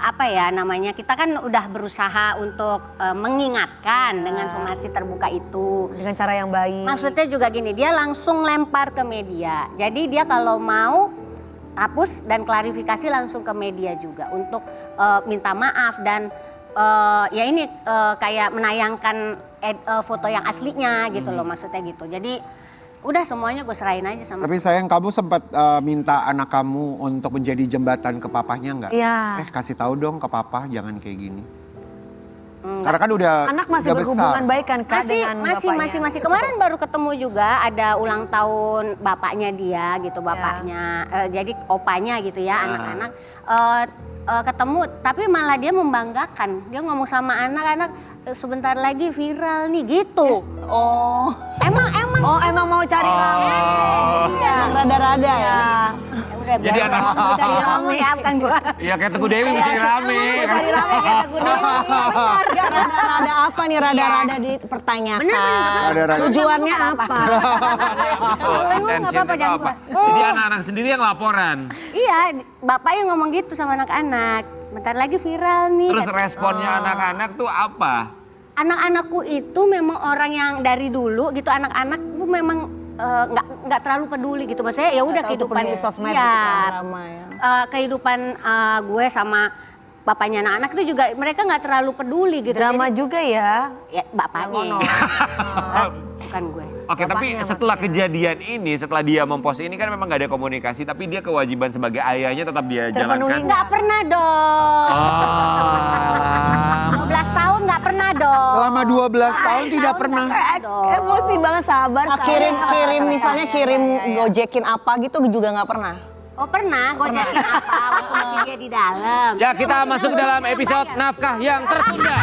apa ya namanya, kita kan udah berusaha untuk mengingatkan dengan somasi terbuka itu. Dengan cara yang baik. Maksudnya juga gini, dia langsung lempar ke media. Jadi dia kalau mau hapus dan klarifikasi langsung ke media juga untuk minta maaf dan ya ini kayak menayangkan foto yang aslinya gitu loh, maksudnya gitu. Jadi udah semuanya gue serahin aja sama. Tapi sayang kamu sempat minta anak kamu untuk menjadi jembatan ke papahnya nggak? Iya. Kasih tahu dong ke papa jangan kayak gini. Karena kan udah Anak masih udah berhubungan besar. baik kan Kak dengan bapaknya? masih kemarin baru ketemu juga ada ulang tahun bapaknya dia gitu, bapaknya jadi opanya gitu ya, anak-anak ketemu tapi malah dia membanggakan, dia ngomong sama anak-anak sebentar lagi viral nih gitu. Oh. Emang mau cari rame. Iya. Emang rada-rada ya. Udah Jadi biar anak- mau cari rame ya, bukan gua. Iya kayak Teguh Dewi bikin rame. Cari rame kayak Teguh Dewi. Benar. Ya, rada-rada apa nih rada-rada dipertanyakan? Rada-rada. Tujuannya apa? Oh, Nggak intention apa-apa, itu jangan apa? Jadi anak-anak sendiri yang laporan. Iya, bapaknya ngomong gitu sama anak-anak. Bentar lagi viral nih. Terus kata. responnya anak-anak tuh apa? Anak-anakku itu memang orang yang dari dulu gitu, anak-anak tuh memang nggak terlalu peduli gitu, maksudnya ya udah kehidupan di sosmed iya, gitu kan, ramai ya. kehidupan gue sama bapaknya anak-anak itu juga mereka nggak terlalu peduli gitu. Drama Jadi, juga ya. ya bapaknya, bukan gue. Oke, tapi setelah kejadian ini, setelah dia mempost ini kan memang gak ada komunikasi, tapi dia kewajiban sebagai ayahnya tetap dia Terpenuhi jalankan. Nggak pernah dong. Oh. 12 tahun nggak pernah dong. Selama 12 tahun tidak pernah. Dong. Emosi banget sabar. Kirim misalnya kirim gojekin apa gitu juga nggak pernah. Oh pernah, gojekin apa waktu masih dia di dalam. Ya kita masuk dalam episode nafkah yang tertunda.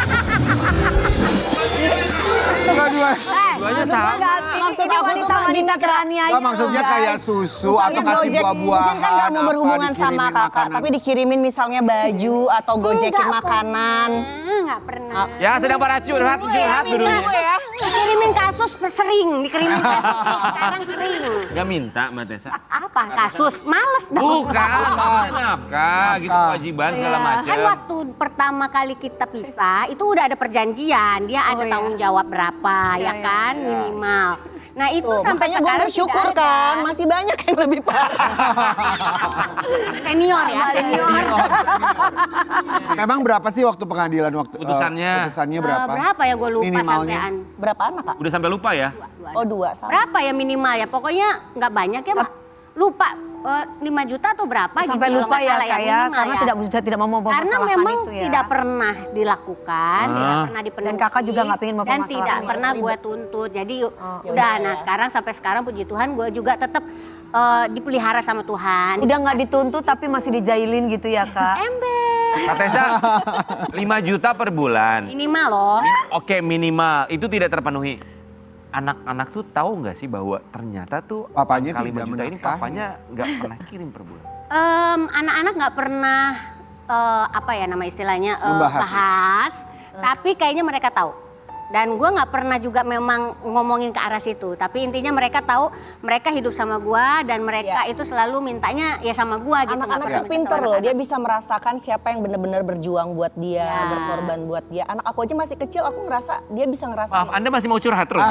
Dua-dua. Duanya sama. Maksud ini wanita-wanita terani aja. Nggak, maksudnya kayak susu atau kasih Gojek buah-buahan. mungkin kan gak mau apa, berhubungan sama dikirimin kakak, makanan. tapi dikirimin misalnya baju atau gojekin Enggak, makanan. Nggak pernah. Ya sedang pada curhat dulu. Ya. Dikirimin kasus sering, dikirimin kasus sekarang sering. Gak minta Mbak Tessa. Apa kasus? Males dong. Bukan, nafkah gitu kewajiban segala macam. Kan waktu pertama kali kita pisah itu udah ada perjanjian, dia ada tanggung jawab berapa ya kan minimal. Nah itu Tuh, sampai makanya gue sekarang bersyukur tidak ada. kan, masih banyak yang lebih parah. Senior ya, senior. Memang berapa sih waktu pengadilan Putusannya? putusannya berapa? Berapa ya gue lupa Minimalnya. sampean. Berapa anak kak? Udah sampai lupa ya? Oh 2 sama. Berapa ya minimal ya? Pokoknya nggak banyak ya, Mak. Lupa 5 juta atau berapa Sampai gitu lupa kalau nggak ya salah Kak ya, minimal karena ya. tidak mau mempermasalahkan Karena memang itu ya. tidak pernah dilakukan, tidak pernah dipenuhi. Dan kakak juga nggak pengen dan mempermasalahkan tidak ini. pernah gue tuntut. Jadi udah, nah sekarang sampai sekarang puji Tuhan gue juga tetap dipelihara sama Tuhan. Udah nggak dituntut tapi masih dijailin gitu ya Kak. Ember. Kak Tessa, 5 juta per bulan. Minimal loh. Oke minimal, itu tidak terpenuhi. Anak-anak tuh tahu nggak sih bahwa ternyata tuh Papanya angka 5 tidak juta ini menafkahi. papanya nggak pernah kirim per bulan. Anak-anak nggak pernah apa ya nama istilahnya Membahas. bahas, tapi kayaknya mereka tahu. Dan gue nggak pernah juga memang ngomongin ke arah situ. Tapi intinya mereka tahu, mereka hidup sama gue dan mereka itu selalu mintanya ya sama gue gitu. nggak Anak-anak pernah tuh minta pinter sama loh, dia anak-anak. bisa merasakan siapa yang benar-benar berjuang buat dia, Ya. berkorban buat dia. Anak aku aja masih kecil, aku ngerasa dia bisa ngerasa. Maaf, Anda masih mau curhat terus?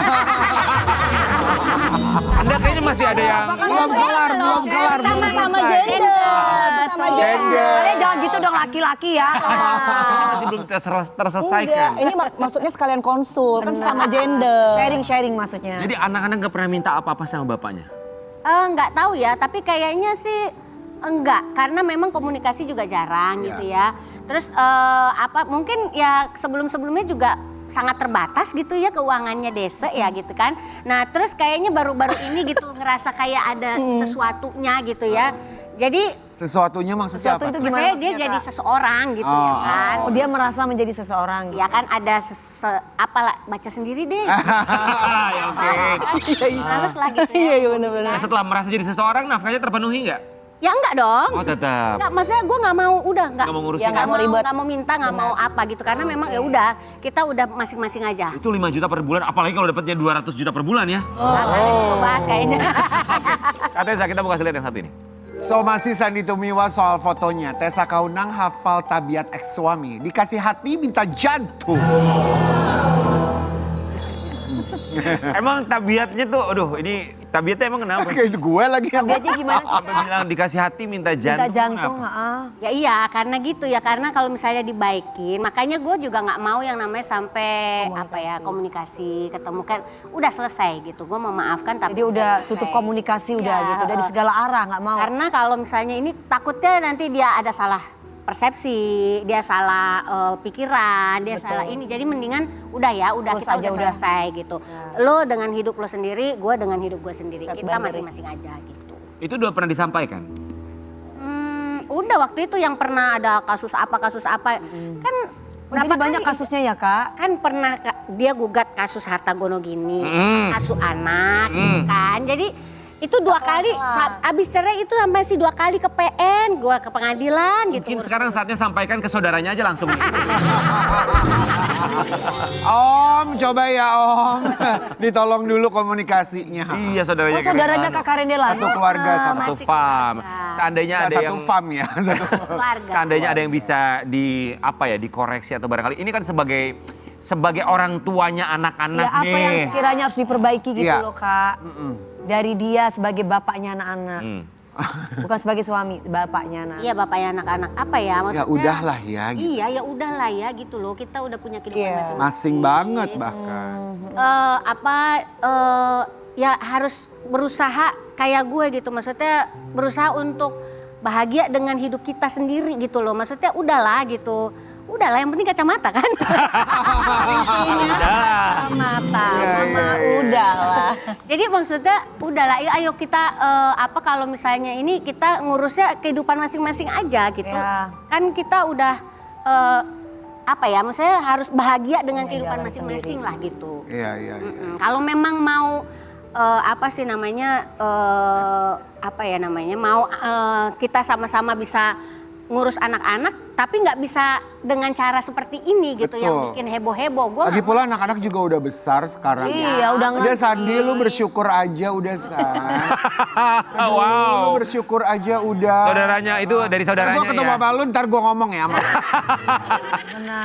Anda kayaknya masih ada yang... Belum kelar, belum kelar. belum Sama-sama selesai. gender, sama Gender. Jangan gitu dong laki-laki ya. masih belum terselesaikan. Enggak, ini maksudnya sekalian konsul, kan sama gender. Sharing-sharing maksudnya. Jadi anak-anak nggak pernah minta apa-apa sama bapaknya? Nggak tahu ya, tapi kayaknya sih enggak, karena memang komunikasi juga jarang gitu ya. Terus apa mungkin ya sebelum-sebelumnya juga sangat terbatas gitu ya keuangannya Desa ya gitu kan. Nah terus kayaknya baru-baru ini gitu ngerasa kayak ada sesuatunya gitu ya. Jadi Sesuatunya maksudnya Sesuatu apa? itu gimana maksudnya dia maksudnya, jadi Kak? seseorang gitu ya kan. Oh dia merasa menjadi seseorang gitu. Ya kan ada apalah baca sendiri deh. ya oke. Males lah gitu ya. Iya benar-benar. Nah, setelah merasa jadi seseorang, nafkahnya terpenuhi nggak? Ya enggak dong. Oh tetap. Enggak, maksudnya gue nggak mau, udah nggak. Nggak mau ngurusin. Ya, nggak Nggak mau ribet. nggak mau minta, nggak mau apa gitu. Karena memang ya udah, kita udah masing-masing aja. Itu 5 juta per bulan, apalagi kalau dapatnya 200 juta per bulan ya. Nah, kalian itu bahas kayaknya. Kak Tessa, kita mau kasih lihat yang satu ini. So masih Sandy Tumiwa soal fotonya. Tessa Kaunang hafal tabiat ex suami. Dikasih hati minta jantung. Emang tabiatnya tuh, aduh ini tabiatnya emang kenapa? Kayak itu gue lagi yang Tabiatnya gimana sih? Sampai bilang dikasih hati minta jantung. Minta jantung, kenapa? heeh. Ya iya, karena gitu ya. Karena kalau misalnya dibaikin, makanya gue juga nggak mau yang namanya sampai komunikasi, ketemu kan udah selesai gitu. Gue mau maafkan tapi Jadi udah selesai. tutup komunikasi udah Ya, gitu dari segala arah nggak mau. Karena kalau misalnya ini takutnya nanti dia ada salah persepsi, dia salah pikiran, dia salah ini. Jadi mendingan udah ya, udah Terus kita aja udah udah. selesai gitu. Lo dengan hidup lo sendiri, gue dengan hidup gue sendiri. Set Kita boundaries. masing-masing aja gitu. Itu udah pernah disampaikan? Udah waktu itu yang pernah ada kasus apa kan Oh, jadi berapa banyak kali- kasusnya ya Kak? kan pernah dia gugat kasus harta gono gini, Mm. asuh anak gitu kan. Jadi itu 2 kali abis cerai itu sampai sih 2 kali ke PN, gua ke pengadilan gitu. Mungkin sekarang saatnya sampaikan ke saudaranya aja langsung. Om, coba ya Om. Ditolong dulu komunikasinya. Iya saudaranya. Oh saudaranya Kak Karendela. Satu keluarga sama. Satu Masih farm. keluarga. Seandainya ada Satu yang fam ya. Satu. Keluarga. seandainya ada yang bisa dikoreksi atau barangkali ini kan sebagai orang tuanya anak-anak Ya apa nih. yang sekiranya harus diperbaiki gitu Iya. loh Kak. Dari dia sebagai bapaknya anak-anak. Bukan sebagai suami, bapaknya anak. Iya bapaknya anak-anak apa ya maksudnya? Ya udahlah ya gitu. Iya ya udahlah ya gitu loh. Kita udah punya kehidupan Iya. masing-masing. Masing banget bahkan. Ya harus berusaha kayak gue gitu. Maksudnya berusaha untuk bahagia dengan hidup kita sendiri gitu loh. Maksudnya udahlah gitu. Udahlah yang penting kacamata kan. Mata, Iya, mama iya, iya. udah lah. Jadi maksudnya udahlah ayo kita kalau misalnya ini kita ngurusnya kehidupan masing-masing aja gitu. Ya. Kan kita udah apa ya, maksudnya harus bahagia dengan kehidupan masing-masing lah gitu. Iya. Kalau memang mau apa sih namanya mau kita sama-sama bisa ngurus anak-anak, tapi nggak bisa dengan cara seperti ini gitu Betul. yang bikin heboh-heboh. Gua Lagi nggak pula anak-anak juga udah besar sekarang. Iya, udah Udah ngerti. Sandi, lu bersyukur aja udah San. Lu Wow. bersyukur aja udah. Saudaranya itu dari saudaranya Gue ketemu ya. sama lu, ntar gue ngomong ya.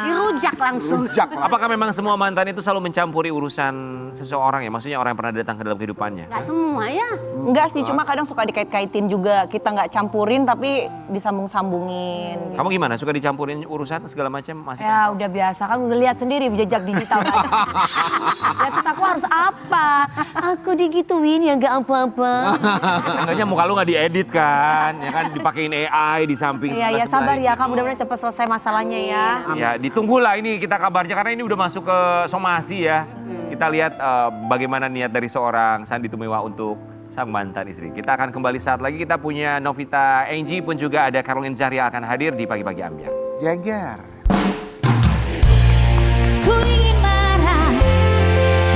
dirujak langsung. Rujak lah. Apakah memang semua mantan itu selalu mencampuri urusan seseorang ya? Maksudnya orang yang pernah datang ke dalam kehidupannya? Nggak semua ya. Enggak sih, cuma kadang suka dikait-kaitin juga. Kita nggak campurin tapi disambung-sambungin. Kamu gimana? Suka dicampurin urusan segala macam? Masih Ya udah biasa kan udah lihat sendiri jejak digital banyak. Ya terus aku harus apa? Aku digituin ya nggak apa-apa. Seenggaknya muka lu nggak diedit kan? Ya kan dipakein AI di samping Iya ya sebelah-sebelah sabar ya gitu. kamu mudah-mudahan cepat selesai masalahnya ya. Ya ditunggulah ini kita kabarnya karena ini udah masuk ke somasi ya. Kita lihat bagaimana niat dari seorang Sandy Tumiwa untuk sang mantan istri. Kita akan kembali saat lagi, kita punya Novita Angie pun juga ada Caroline Zahria akan hadir di Pagi-Pagi Ambiar. Jager. Ku ingin marah,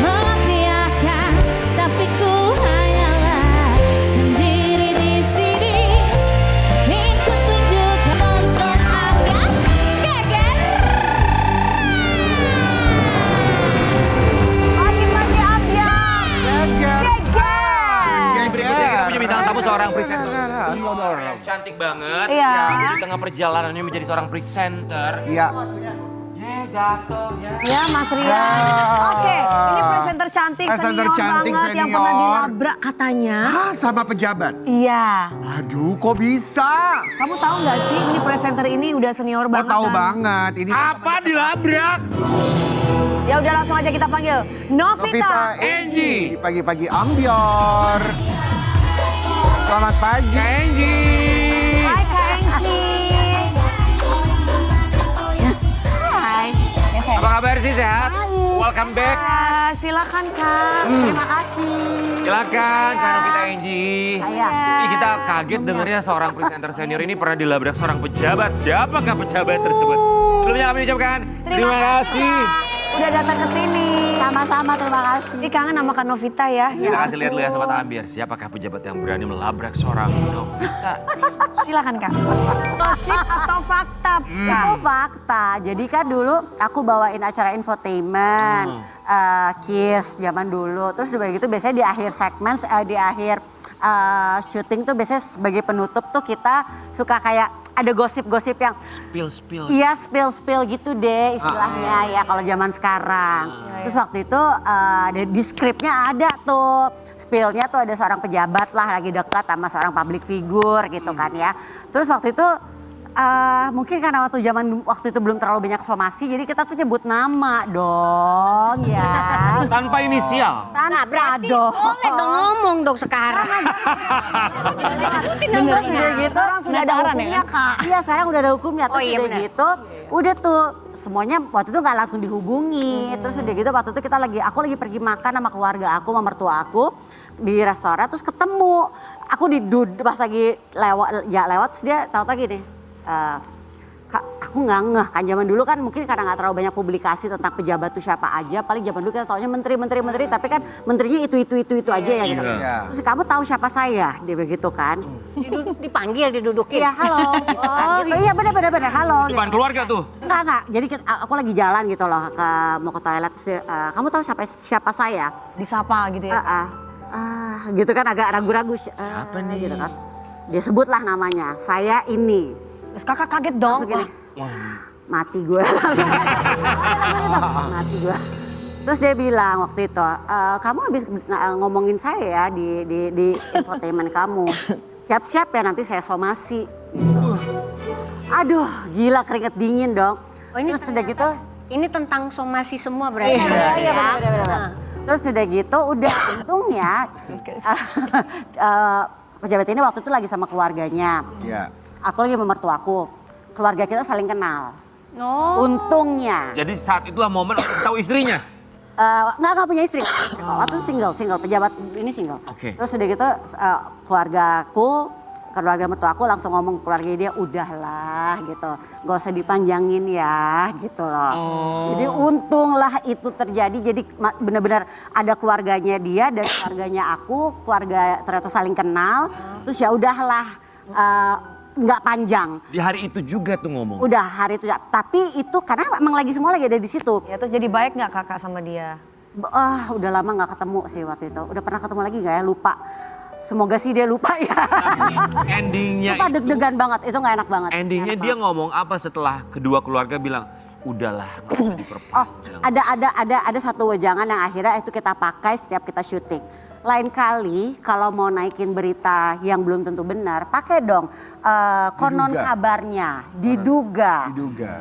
melampiaskan, tapi ku hanyalah sendiri di sini. Ingin ku tunjukkan nonton Ambiar, geger. Pagi-pagi Ambiar. Jager. Yang berikutnya kita punya bintang tamu seorang presenter. Jager. Cantik banget. Iya. Di tengah perjalanannya menjadi seorang presenter. Iya. Jatuh ya. Ya Mas Ria. Ya. Oke, ini presenter cantik Presenter senior cantik, banget yang pernah senior. dilabrak katanya. Ah, sama pejabat. Iya. Aduh, kok bisa? Kamu tahu nggak sih ini presenter ini udah senior Kok banget. tahu kan? banget. Ini Apa dilabrak? Ya udah langsung aja kita panggil Novita. Novita Angie. Pagi-pagi Ambiar. Selamat pagi. Angie. Hai Kak Engki. Hai. Apa kabar sih, sehat? Welcome back. Silakan Kak. Terima kasih. Silakan Kak Novita Angie. Iya. Ih, kita kaget dengernya seorang presenter senior ini pernah dilabrak seorang pejabat. Siapakah pejabat tersebut? Sebelumnya kami ucapkan terima kasih. Udah datang ke sini. Sama-sama, terima kasih. Ini kangen sama Kak Novita ya. Kita kasih lihat dulu ya Sobat Ambiar. Siapakah pejabat yang berani melabrak seorang Novita? Silakan Kak. Gosip atau fakta? Kak? Itu fakta. Jadi kan dulu aku bawain acara infotainment, Kiss zaman dulu. Terus udah gitu biasanya di akhir segmen, di akhir syuting tuh biasanya sebagai penutup tuh kita suka kayak ada gosip-gosip yang Spill. iya spill gitu deh istilahnya ya kalau zaman sekarang. Terus waktu itu di skripnya ada tuh spillnya tuh ada seorang pejabat lah lagi dekat sama seorang public figure gitu kan ya. Terus waktu itu mungkin karena waktu itu belum terlalu banyak somasi jadi kita tuh nyebut nama dong ya. Tanpa inisial. Nah berarti dong. boleh dong ngomong dong sekarang. Sebutin dong Terus bosnya. udah gitu Sudah ada hukumnya Kak. Iya sekarang udah ada hukumnya. Terus Oh iya, udah benar. gitu udah tuh semuanya waktu itu nggak langsung dihubungi. Terus udah gitu waktu itu aku lagi pergi makan sama keluarga aku sama mertua aku di restoran terus ketemu. Aku pas lagi lewat terus dia tahu-tahu gini. Kak, aku nggak ngeh kan zaman dulu kan mungkin karena nggak terlalu banyak publikasi tentang pejabat tuh siapa aja. Paling zaman dulu kita taunya menteri tapi kan menterinya itu aja ya gitu. Iya. Terus kamu tahu siapa saya? Dia begitu kan. Dipanggil, didudukin. Iya halo gitu kan. Gitu. Iya benar halo. Depan gitu. keluarga tuh. Enggak. Jadi aku lagi jalan gitu loh mau ke toilet terus kamu tahu siapa saya? Disapa gitu ya. Gitu kan agak ragu-ragu. Siapa nih? Gitu kan. Dia sebutlah namanya. Saya ini. Terus kakak kaget dong. Terus gini. Mati gue. Mati gue. Terus dia bilang waktu itu, kamu habis ngomongin saya ya di infotainment kamu. Siap-siap ya nanti saya somasi. Gitu. Aduh gila keringet dingin dong. Oh, ini terus sudah gitu. Ini tentang somasi semua berarti. Iya ya? benar. Terus sudah gitu udah untungnya pejabat ini waktu itu lagi sama keluarganya. Iya. Aku lagi sama mertuaku. Keluarga kita saling kenal. Oh. Untungnya. Jadi saat itulah momen tahu istrinya. Nggak punya istri. Waktu itu single, pejabat ini single. Oke. Terus udah gitu keluargaku keluarga mertua aku langsung ngomong ke keluarga dia, udahlah gitu, gak usah dipanjangin ya gitu loh. Jadi untunglah itu terjadi, jadi benar-benar ada keluarganya dia dan keluarganya aku, keluarga ternyata saling kenal, terus ya udahlah nggak panjang. Di hari itu juga tuh ngomong. Udah hari itu, tapi itu karena emang semua lagi ada di situ. Ya terus jadi baik nggak kakak sama dia? Udah lama nggak ketemu sih waktu itu. Udah pernah ketemu lagi nggak ya? Lupa. Semoga sih dia lupa ya. Endingnya Sumpah itu, deg-degan banget, itu nggak enak banget. endingnya Nggak dia enak ngomong apa setelah kedua keluarga bilang, udahlah nggak usah banget. diperpanjang. Ada satu wejangan yang akhirnya itu kita pakai setiap kita syuting. Lain kali kalau mau naikin berita yang belum tentu benar, pakai dong konon Diduga. kabarnya, diduga. Diduga.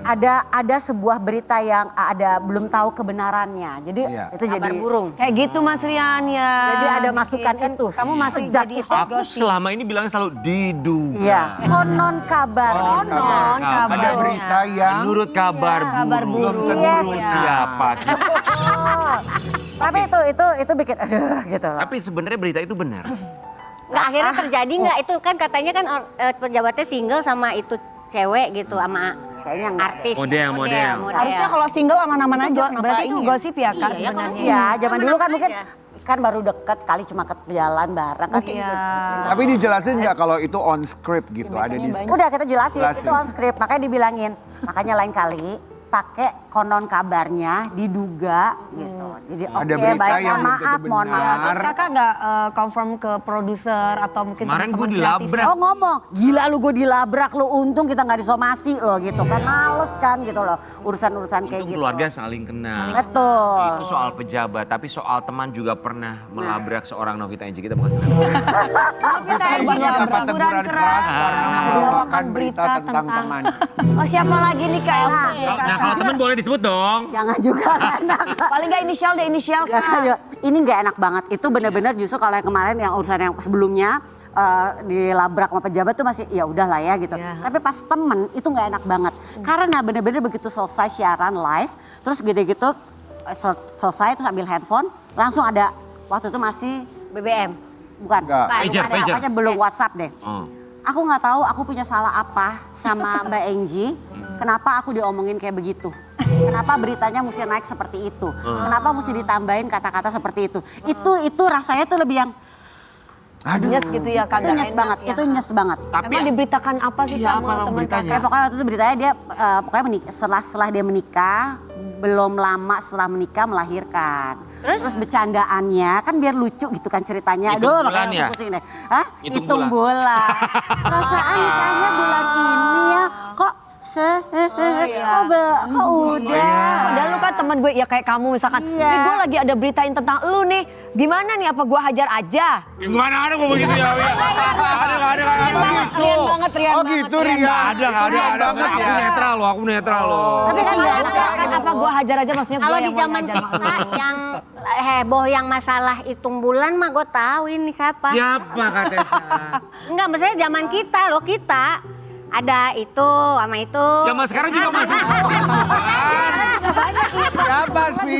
Ada sebuah berita yang ada belum tahu kebenarannya. Jadi Iya. itu Kabar jadi burung. Kayak gitu Mas Rian ya. Jadi ada masukan Kan itu. Kamu masih Sejak jadi itu. host Aku gosip. selama ini bilangnya selalu diduga. Iya, konon kabar. Konon kabar. Ada berita yang Menurut kabar Kabar burung. burung. belum tentu Yes. benar. Siapa kita? Tapi itu bikin aduh gitu loh. Tapi sebenarnya berita itu benar. Nggak akhirnya terjadi nggak itu kan katanya kan pejabatnya single sama itu cewek gitu sama Kayaknya enggak. artis. Model. Harusnya kalau single aman-aman aja. kenapa Berarti itu ini ya? gosip ya kak Iya, kalau sebenarnya? Iya, zaman dulu kan Aman-aman mungkin aja. kan baru deket kali cuma ke jalan bareng kan. Iya. Tapi dijelasin nggak kalau itu on script gitu, ada di script. Udah kita jelasin, Jelasin. itu on script, makanya dibilangin. Makanya lain kali pakai konon kabarnya diduga gitu. Jadi Ada oke, berita baik, yang mohon belum maaf, tentu mohon benar. maaf. Terus kakak nggak confirm ke produser atau mungkin Kemarin teman-teman gue kreatif? dilabrak. Oh ngomong, gila lu gue dilabrak lu, untung kita nggak disomasi lo gitu kan, males kan gitu loh urusan-urusan kayak Untung gitu. keluarga saling kenal. Betul. Itu soal pejabat, tapi soal teman juga pernah melabrak seorang Novita Angie. Kita mau kasih tahu. Kita Ini juga dapat teguran teguran keras keras karena membawakan berita tentang teman. Oh siapa lagi nih kak? Nah kalau teman boleh disebut dong. Jangan juga enak. Paling nggak inisial deh inisial Jangan kak. juga. Ini nggak enak banget. Itu benar-benar justru kalau yang kemarin yang urusan yang sebelumnya dilabrak sama pejabat tuh masih ya udahlah ya gitu. Ya. Tapi pas temen itu nggak enak banget. Karena benar-benar begitu selesai siaran live, terus gede gitu selesai terus ambil handphone, langsung ada waktu itu masih BBM. bukan. Enggak. Pager, Ada pager. apanya belum WhatsApp deh. Oh. Aku nggak tahu aku punya salah apa sama Mbak Angie. Kenapa aku diomongin kayak begitu? Kenapa beritanya mesti naik seperti itu? Kenapa mesti ditambahin kata-kata seperti itu? Itu rasanya tuh lebih yang Nyes gitu ya kak. itu nyes banget. Itu nyes banget. Tapi Emang diberitakan apa sih Iya, sama apa teman beritanya? Kayak pokoknya waktu itu beritanya dia pokoknya setelah dia menikah, belum lama setelah menikah melahirkan. Terus bercandaannya kan biar lucu gitu kan ceritanya. Hitung Aduh bulan makanya ya? aku pusing deh. Hah? Hitung Hitung bulan. Perasaan nikahnya bulan ini ya kok kok udah. Padahal lu kan temen gue ya kayak kamu misalkan. Iya. Gue lagi ada beritain tentang lu nih. Gimana nih apa gue hajar aja? gimana ada gue begitu ya? Ada. Rian banget, Rian Oh banget, gitu Rian Ria. banget. Ada. banget Aku ya. netral loh, aku netral loh. Tapi kan nggak enak ya. Kan apa gue hajar aja maksudnya Kalau gue di yang mau zaman ngajar kita sama lu. yang heboh yang masalah hitung bulan mah gue tahu ini siapa. Siapa Kak Tessa? Enggak, maksudnya zaman kita loh kita. Ada itu sama itu. Zaman sekarang juga masih. Siapa sih?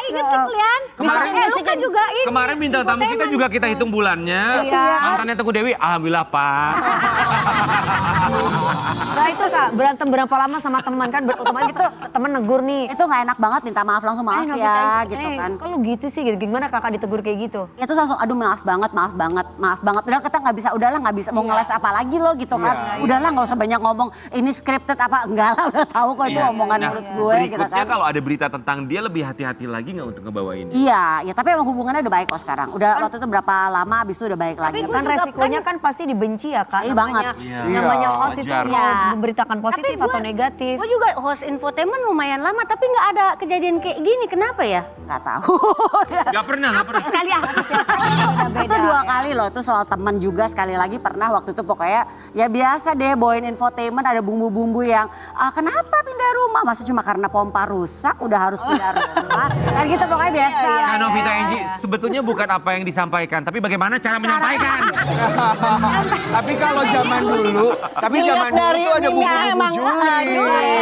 Ingat sih kalian? Kemarin- Lu kan juga ini. Kemarin bintang tamu kita juga kita hitung bulannya. Mantannya Teguh Dewi, alhamdulillah Pak. Nah itu kak berantem berapa lama sama teman kan otomatis itu temen negur nih. Itu nggak enak banget, minta maaf langsung maaf Novita, ya gitu kan. Kok lu gitu sih? Gimana kakak ditegur kayak gitu? Ya terus langsung aduh maaf banget. Udah kita nggak bisa, udahlah nggak bisa mau ngeles apa lagi lo gitu kan. Udahlah nggak usah banyak ngomong ini scripted apa, enggak lah udah tahu kok itu omongan Nah, mulut gue gitu berikutnya kan. kalau ada berita tentang dia lebih hati-hati lagi nggak untuk ngebawain? Iya, ya tapi emang hubungannya udah baik kok sekarang. Udah waktu itu berapa lama abis itu udah baik lagi. Kan resikonya kan pasti dibenci ya kak. Iya banget. Iya. Namanya host itu Wajar. mau Ya. memberitakan positif Tapi atau negatif. Gue juga host infotainment lumayan lama tapi nggak ada kejadian kayak gini. Kenapa ya? Nggak tahu. Gak pernah. Sekali hapus ya. Itu 2 kali loh, itu soal temen juga sekali lagi pernah waktu itu pokoknya ya biasa deh bawain infotainment ada bumbu-bumbu yang kenapa pindah rumah, masa cuma karena pompa rusak udah harus pindah rumah kan gitu pokoknya biasa. Nah, Novita Enji, sebetulnya bukan apa yang disampaikan, tapi bagaimana cara menyampaikan. Tapi kalau zaman dulu tuh ada buku-buku Juli.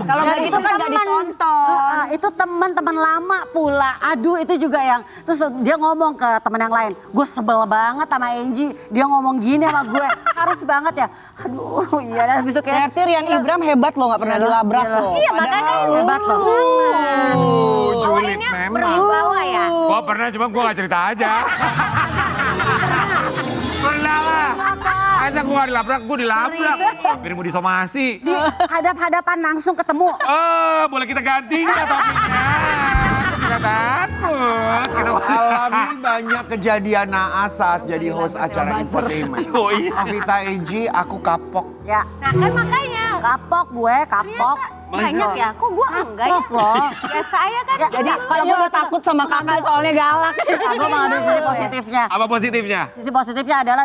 Kalau nggak gitu kan nggak ditonton. Itu teman-teman lama pula. Aduh itu juga yang terus dia ngomong ke teman yang lain. Gue sebel banget sama Enji. Dia ngomong gini sama gue. Harus banget ya. Aduh iya. Dan besok kayak Berarti Rian Ibram hebat loh, nggak pernah dilabrak loh. Iya makanya hebat loh. Julid awalnya memang. berwibawa ya. Gua pernah, cuma gua gak cerita aja. Pernah lah. Masa gua gak dilabrak, gua dilabrak. Hampir mau disomasi. Di hadap-hadapan langsung ketemu. Oh, boleh kita ganti nggak topiknya? Kita takut. Kita Alami banyak kejadian naas saat jadi host acara infotainment. Oh iya. Novita Enji, aku kapok. Ya Nah kan makanya kapok gue kapok. banyak ya, kok gue enggak ya? Kapok loh. Ya saya kan Ya, Jadi kalau kamu udah takut sama kakak soalnya galak. Gue mengambil sisi positifnya. Apa positifnya? Sisi positifnya adalah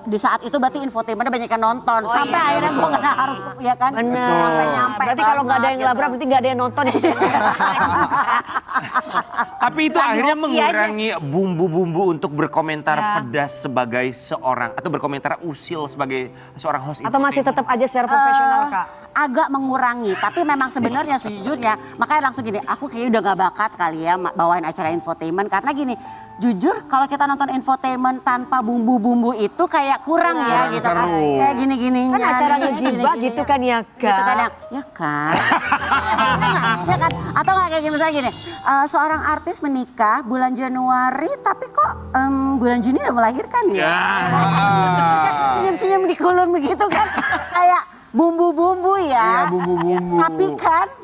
di saat itu berarti infotainmentnya banyak yang nonton. Sampai akhirnya gue nggak harus, ya kan? Bener. Sampai nyampe Berarti kalau nggak ada yang banget ngelabrak, berarti nggak ada yang nonton. Tapi itu akhirnya mengurangi bumbu-bumbu untuk berkomentar Ya. pedas sebagai seorang, atau berkomentar usil sebagai seorang host Atau masih infotainment. tetap aja secara profesional, Kak? Agak mengurangi, tapi memang sebenarnya sejujurnya makanya langsung gini, aku kayaknya udah gak bakat kali ya bawain acara infotainment karena gini, jujur kalau kita nonton infotainment tanpa bumbu-bumbu itu kayak kurang ya gitu kan, seru. kayak gini-gininya. Kan acara ngegibah gitu kan ya, Kak? Gitu kan ya kan. Ya kan? Atau nggak kayak gini misalnya gini, seorang artis menikah bulan Januari tapi kok bulan Juni udah melahirkan ya. Kan senyum-senyum di kolom begitu kan kayak bumbu-bumbu ya. Iya bumbu-bumbu.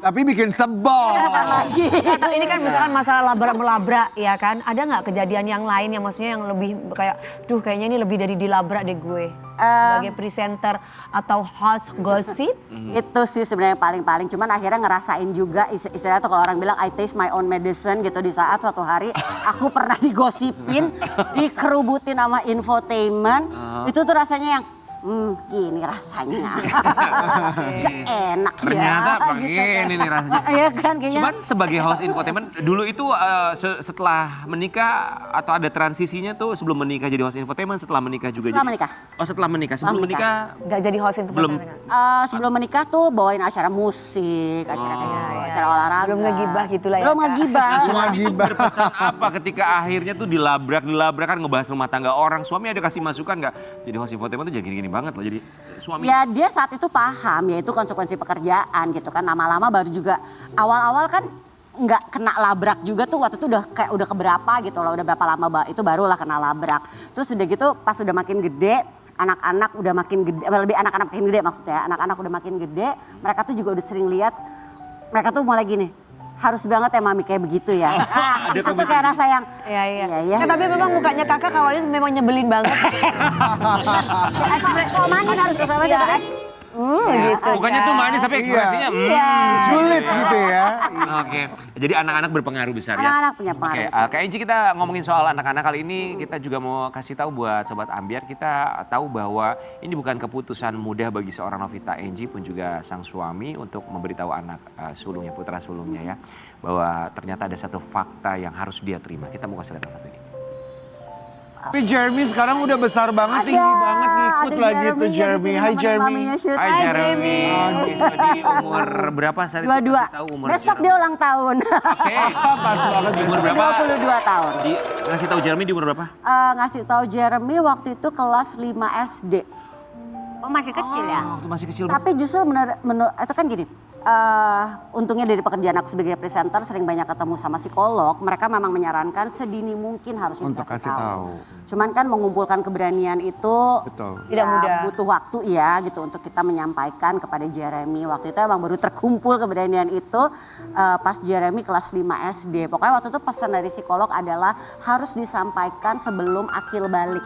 Tapi bikin sebel. bukan lagi. Atau ini kan misalkan masalah labrak-melabrak ya kan, ada nggak kejadian yang lain yang maksudnya yang lebih kayak, duh kayaknya ini lebih dari dilabrak deh gue. Sebagai presenter atau host gosip. Itu sih sebenarnya paling-paling. Cuman akhirnya ngerasain juga istilahnya tuh kalau orang bilang I taste my own medicine gitu di saat suatu hari aku pernah digosipin, dikerubutin sama infotainment. Itu tuh rasanya yang gini rasanya. Enak ya. Ternyata gitu begini nih rasanya. Iya kan kayaknya. Cuman sebagai host infotainment dulu itu setelah menikah atau ada transisinya tuh sebelum menikah jadi host infotainment, setelah menikah juga Setelah jadi. menikah. Oh setelah menikah, sebelum menikah. Nggak jadi host itu Belum. Sebelum menikah tuh bawain acara musik, acara kayak gitu, acara olahraga. Belum ngegibah gitu lah ya, Belum Kak. ngegibah. Suami berpesan apa ketika akhirnya tuh dilabrak kan ngebahas rumah tangga orang. Suami ada kasih masukan nggak? Jadi host infotainment tuh jadi gini banget loh. Jadi suami. Ya dia saat itu paham ya itu konsekuensi pekerjaan gitu kan. Lama-lama baru juga awal-awal kan nggak kena labrak juga tuh waktu itu udah keberapa gitu loh. Udah berapa lama itu barulah kena labrak. Terus udah gitu pas udah makin gede anak-anak udah makin gede, lebih anak-anak makin gede maksudnya. Anak-anak udah makin gede mereka tuh juga udah sering lihat mereka tuh mulai gini. Harus banget ya mami kayak begitu ya. Itu tuh kayak rasa yang Iya. Kan tapi memang mukanya kakak awalnya memang nyebelin banget. kok manis harus sama Iya. gitu. Bukannya tuh manis tapi ekspresinya. Julid gitu ya. Oke, jadi anak-anak berpengaruh besar ya. Anak-anak punya pengaruh Oke, Kak Enji kita ngomongin soal anak-anak kali ini kita juga mau kasih tahu buat Sobat Ambiar, kita tahu bahwa ini bukan keputusan mudah bagi seorang Novita Enji pun juga sang suami untuk memberitahu anak sulungnya, putra sulungnya ya. Bahwa ternyata ada satu fakta yang harus dia terima. Kita mau kasih lihat satu ini. Tapi Jeremy sekarang udah besar banget, tinggi banget ngikut lagi tuh Jeremy. Hai Jeremy. Hai Jeremy. Oke, so di umur berapa saat itu? 22. Kasih tahu umur Besok Jeremy. dia ulang tahun. Oke. Pas banget Umur berapa? 22 tahun. Ngasih tahu Jeremy di umur berapa? Ngasih tahu Jeremy waktu itu kelas 5 SD. Oh masih kecil ya? Waktu masih kecil. Tapi justru itu kan gini. Untungnya dari pekerjaan aku sebagai presenter sering banyak ketemu sama psikolog. Mereka memang menyarankan sedini mungkin harus Untuk kasih tahu. Cuman kan mengumpulkan keberanian itu Betul. Tidak mudah. butuh waktu ya gitu untuk kita menyampaikan kepada Jeremy. Waktu itu emang baru terkumpul keberanian itu pas Jeremy kelas 5 SD. Pokoknya waktu itu pesan dari psikolog adalah harus disampaikan sebelum akil balik.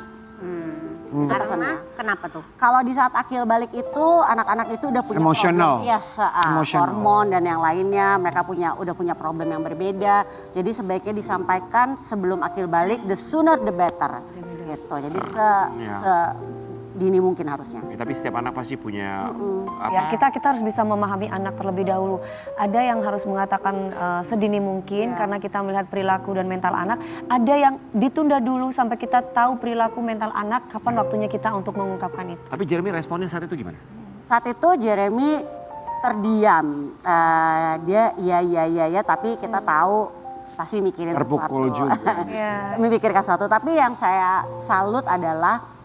Itu pesannya. Karena kenapa tuh? Kalau di saat akil balik itu anak-anak itu udah punya Emosional. problem, yes, Emosional. hormon dan yang lainnya mereka udah punya problem yang berbeda. Jadi sebaiknya disampaikan sebelum akil balik, the sooner the better. Gitu. Jadi sedini mungkin harusnya. Ya, tapi setiap anak pasti punya Ya, kita harus bisa memahami anak terlebih dahulu. Ada yang harus mengatakan sedini mungkin karena kita melihat perilaku dan mental anak. Ada yang ditunda dulu sampai kita tahu perilaku mental anak, kapan waktunya kita untuk mengungkapkan itu. Tapi Jeremy responnya saat itu gimana? Saat itu Jeremy terdiam. Dia iya tapi kita tahu pasti mikirin Terpukul sesuatu. juga. Memikirkan sesuatu. Tapi yang saya salut adalah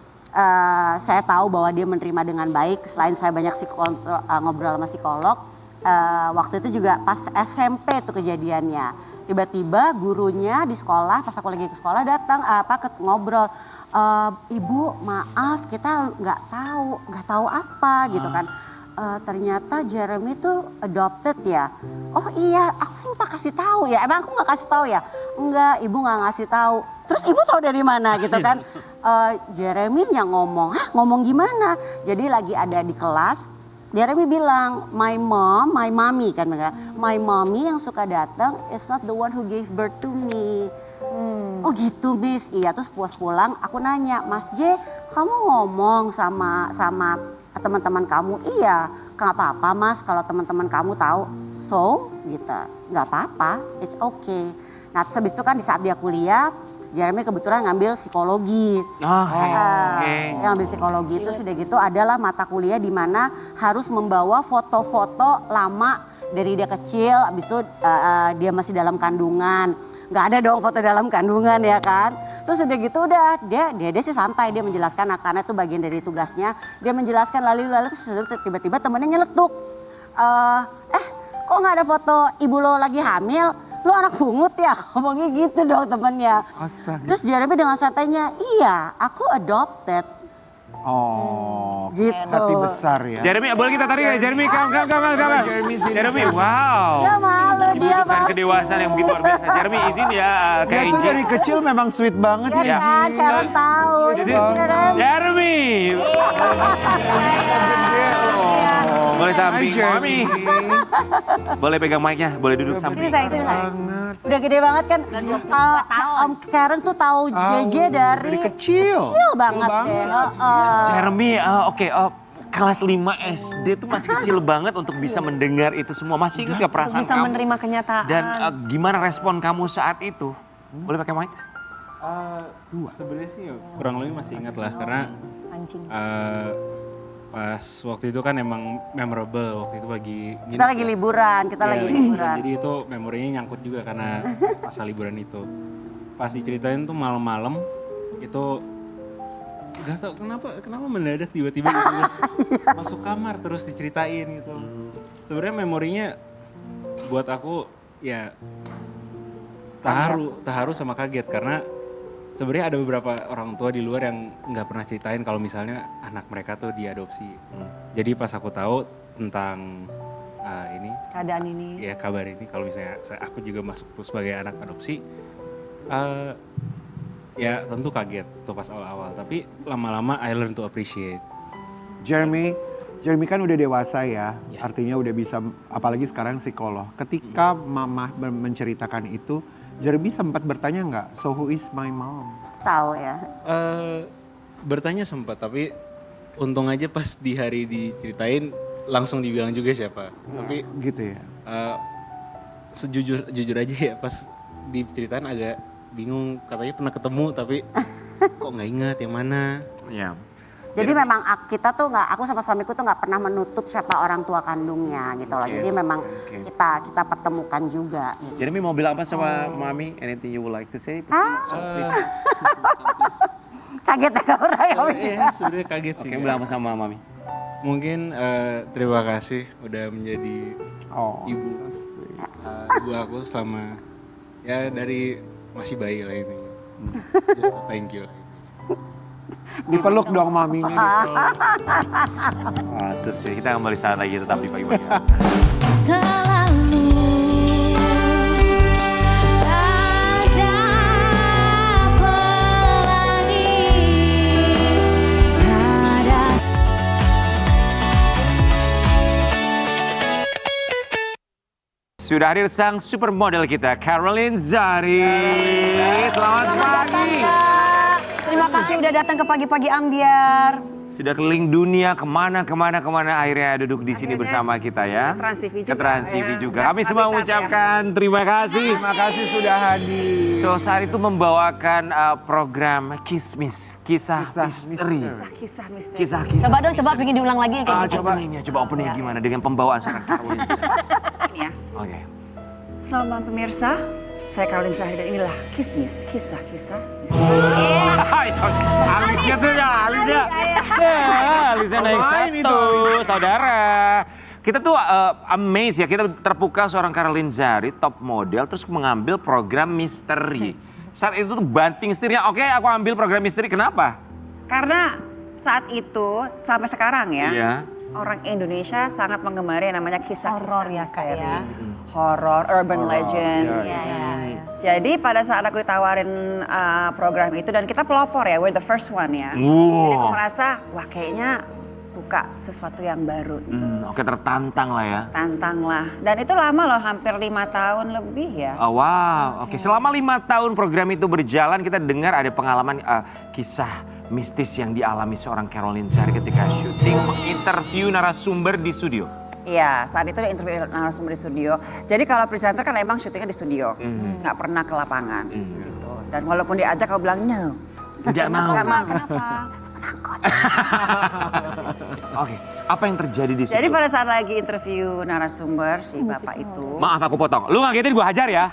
saya tahu bahwa dia menerima dengan baik. Selain saya banyak ngobrol sama psikolog, waktu itu juga pas SMP itu kejadiannya. Tiba-tiba gurunya di sekolah, pas aku lagi ke sekolah datang ngobrol. Ibu maaf kita nggak tahu apa gitu kan. Ternyata Jeremy tuh adopted ya. Oh iya, aku lupa kasih tahu ya. Emang aku nggak kasih tahu ya? Enggak, ibu nggak ngasih tahu. Terus ibu tahu dari mana gitu kan? Jeremy yang ngomong, ngomong gimana? Jadi lagi ada di kelas, Jeremy bilang, my mom, my mommy kan, my mommy yang suka datang is not the one who gave birth to me. Oh gitu Miss, iya. Terus pulang aku nanya, Mas J, kamu ngomong sama teman-teman kamu? Iya, nggak apa-apa Mas kalau teman-teman kamu tahu. So, gitu, nggak apa-apa, it's okay. Nah terus habis itu kan di saat dia kuliah, Jeremy kebetulan ngambil psikologi. Dia ngambil psikologi itu sudah gitu adalah mata kuliah di mana harus membawa foto-foto lama dari dia kecil, habis itu dia masih dalam kandungan. Nggak ada dong foto dalam kandungan ya kan. Terus udah gitu dia sih santai, dia menjelaskan karena itu bagian dari tugasnya. Dia menjelaskan lalu terus tiba-tiba temennya nyeletuk. Kok nggak ada foto ibu lo lagi hamil? Lu anak pungut ya? Ngomongnya gitu dong temennya. Astaga. Terus Jeremy dengan santainya, iya aku adopted. Oh, Gitu. hati besar ya. Jeremy, boleh kita tarik ya? Jeremy, come. Jeremy, wow. Dia malu, dia Menunjukkan pasti. kedewasaan yang begitu luar biasa. Jeremy, izin ya Dia kayak tuh izin. dari kecil memang sweet banget ya. Kan, Karen tahu. This is Jeremy. Boleh samping, Mami. Boleh pegang mic-nya, boleh duduk samping. Sini sayang. Udah gede banget kan. Om Karen tuh tahu JJ dari kecil. kecil banget deh. Jeremy, oke, kelas 5 SD tuh masih kecil banget untuk bisa mendengar itu semua. Masih ingat gak perasaan Bisa kamu? menerima kenyataan. Dan gimana respon kamu saat itu? Boleh pakai mic? Sebenarnya sih kurang lebih masih ingat lah karena pas waktu itu kan emang memorable, waktu itu lagi Kita lagi liburan, Jadi itu memorinya nyangkut juga karena masa liburan itu. Pas diceritain tuh malam-malam itu gak tau kenapa mendadak tiba-tiba gitu masuk kamar terus diceritain gitu. Sebenarnya memorinya buat aku ya terharu sama kaget karena sebenarnya ada beberapa orang tua di luar yang nggak pernah ceritain kalau misalnya anak mereka tuh diadopsi. Jadi pas aku tahu tentang Keadaan ini. ya kabar ini, kalau misalnya aku juga masuk tuh sebagai anak adopsi, ya tentu kaget tuh pas awal-awal. Tapi lama-lama I learn to appreciate. Jeremy kan udah dewasa ya, artinya udah bisa, apalagi sekarang psikolog. Ketika mama menceritakan itu, Jeremy sempat bertanya nggak, so who is my mom? Tahu ya. Bertanya sempat, tapi untung aja pas di hari diceritain langsung dibilang juga siapa. Tapi Gitu ya. jujur aja ya pas diceritain agak bingung, katanya pernah ketemu tapi kok nggak ingat yang mana. Ya. Jadi memang kita tuh aku sama suamiku tuh nggak pernah menutup siapa orang tua kandungnya gitu loh. Jadi memang kita pertemukan juga. Gitu. Jeremy mau bilang apa sama Mami? Anything you would like to say? Please. Kaget ya orang ya. Iya, sebenarnya kaget sih. Oke, bilang apa sama Mami? Mungkin terima kasih udah menjadi Oh, ibu so sweet. ibu aku selama ya dari masih bayi lah ini. Just a thank you. Dipeluk dong maminya. So sweet. Kita kembali saat lagi tetap di pagi-pagi. Selalu ada pelangi, ada Sudah hadir sang supermodel kita, Caroline Zari. Selamat pagi. Terima kasih udah datang ke Pagi-Pagi Ambiar. Sudah keliling dunia kemana akhirnya duduk di sini bersama kita ya. Ke Trans TV juga, Ke Trans TV ya. juga. Ke Kami semua Habitat ya. mengucapkan terima kasih. Terima kasih sudah hadir. So saat itu membawakan program Kismis, kisah misteri. Kisah misteri. Kisah-kisah. Coba dong, coba pengen diulang lagi yang kayak gitu. Coba opening gimana dengan pembawaan seorang Caroline. Ini ya. Oke. Selamat malam pemirsa, saya Caroline Zahir dan inilah Kismis, kisah-kisah misteri. Alisnya tuh ya, Alisnya naik Apaan satu, saudara. Kita tuh amazed ya, kita terpukau seorang Caroline Zahir, top model, terus mengambil program misteri. Saat itu tuh banting setirnya, oke aku ambil program misteri, kenapa? Karena saat itu sampai sekarang ya, Iya. orang Indonesia sangat menggemari yang namanya kisah-kisah Horor ya, Kak, misteri. ya. Horor, urban legends. Jadi pada saat aku ditawarin program itu dan kita pelopor ya, we're the first one ya. Jadi aku Wow. merasa, wah kayaknya buka sesuatu yang baru. Oke tertantang lah ya. Tantang lah. Dan itu lama loh, hampir 5 tahun lebih ya. Oh, wow, oke. Selama 5 tahun program itu berjalan, kita dengar ada pengalaman kisah mistis yang dialami seorang Caroline Zahir ketika syuting menginterview narasumber di studio. Iya, saat itu dia interview narasumber di studio. Jadi kalau presenter kan emang syutingnya di studio, nggak pernah ke lapangan. Gitu. Dan walaupun diajak, aku bilang no. Tidak mau. Kenapa? Oke, apa yang terjadi di situ? Jadi pada saat lagi interview narasumber si bapak itu, Maaf aku potong. Lu ngagetin gue hajar ya.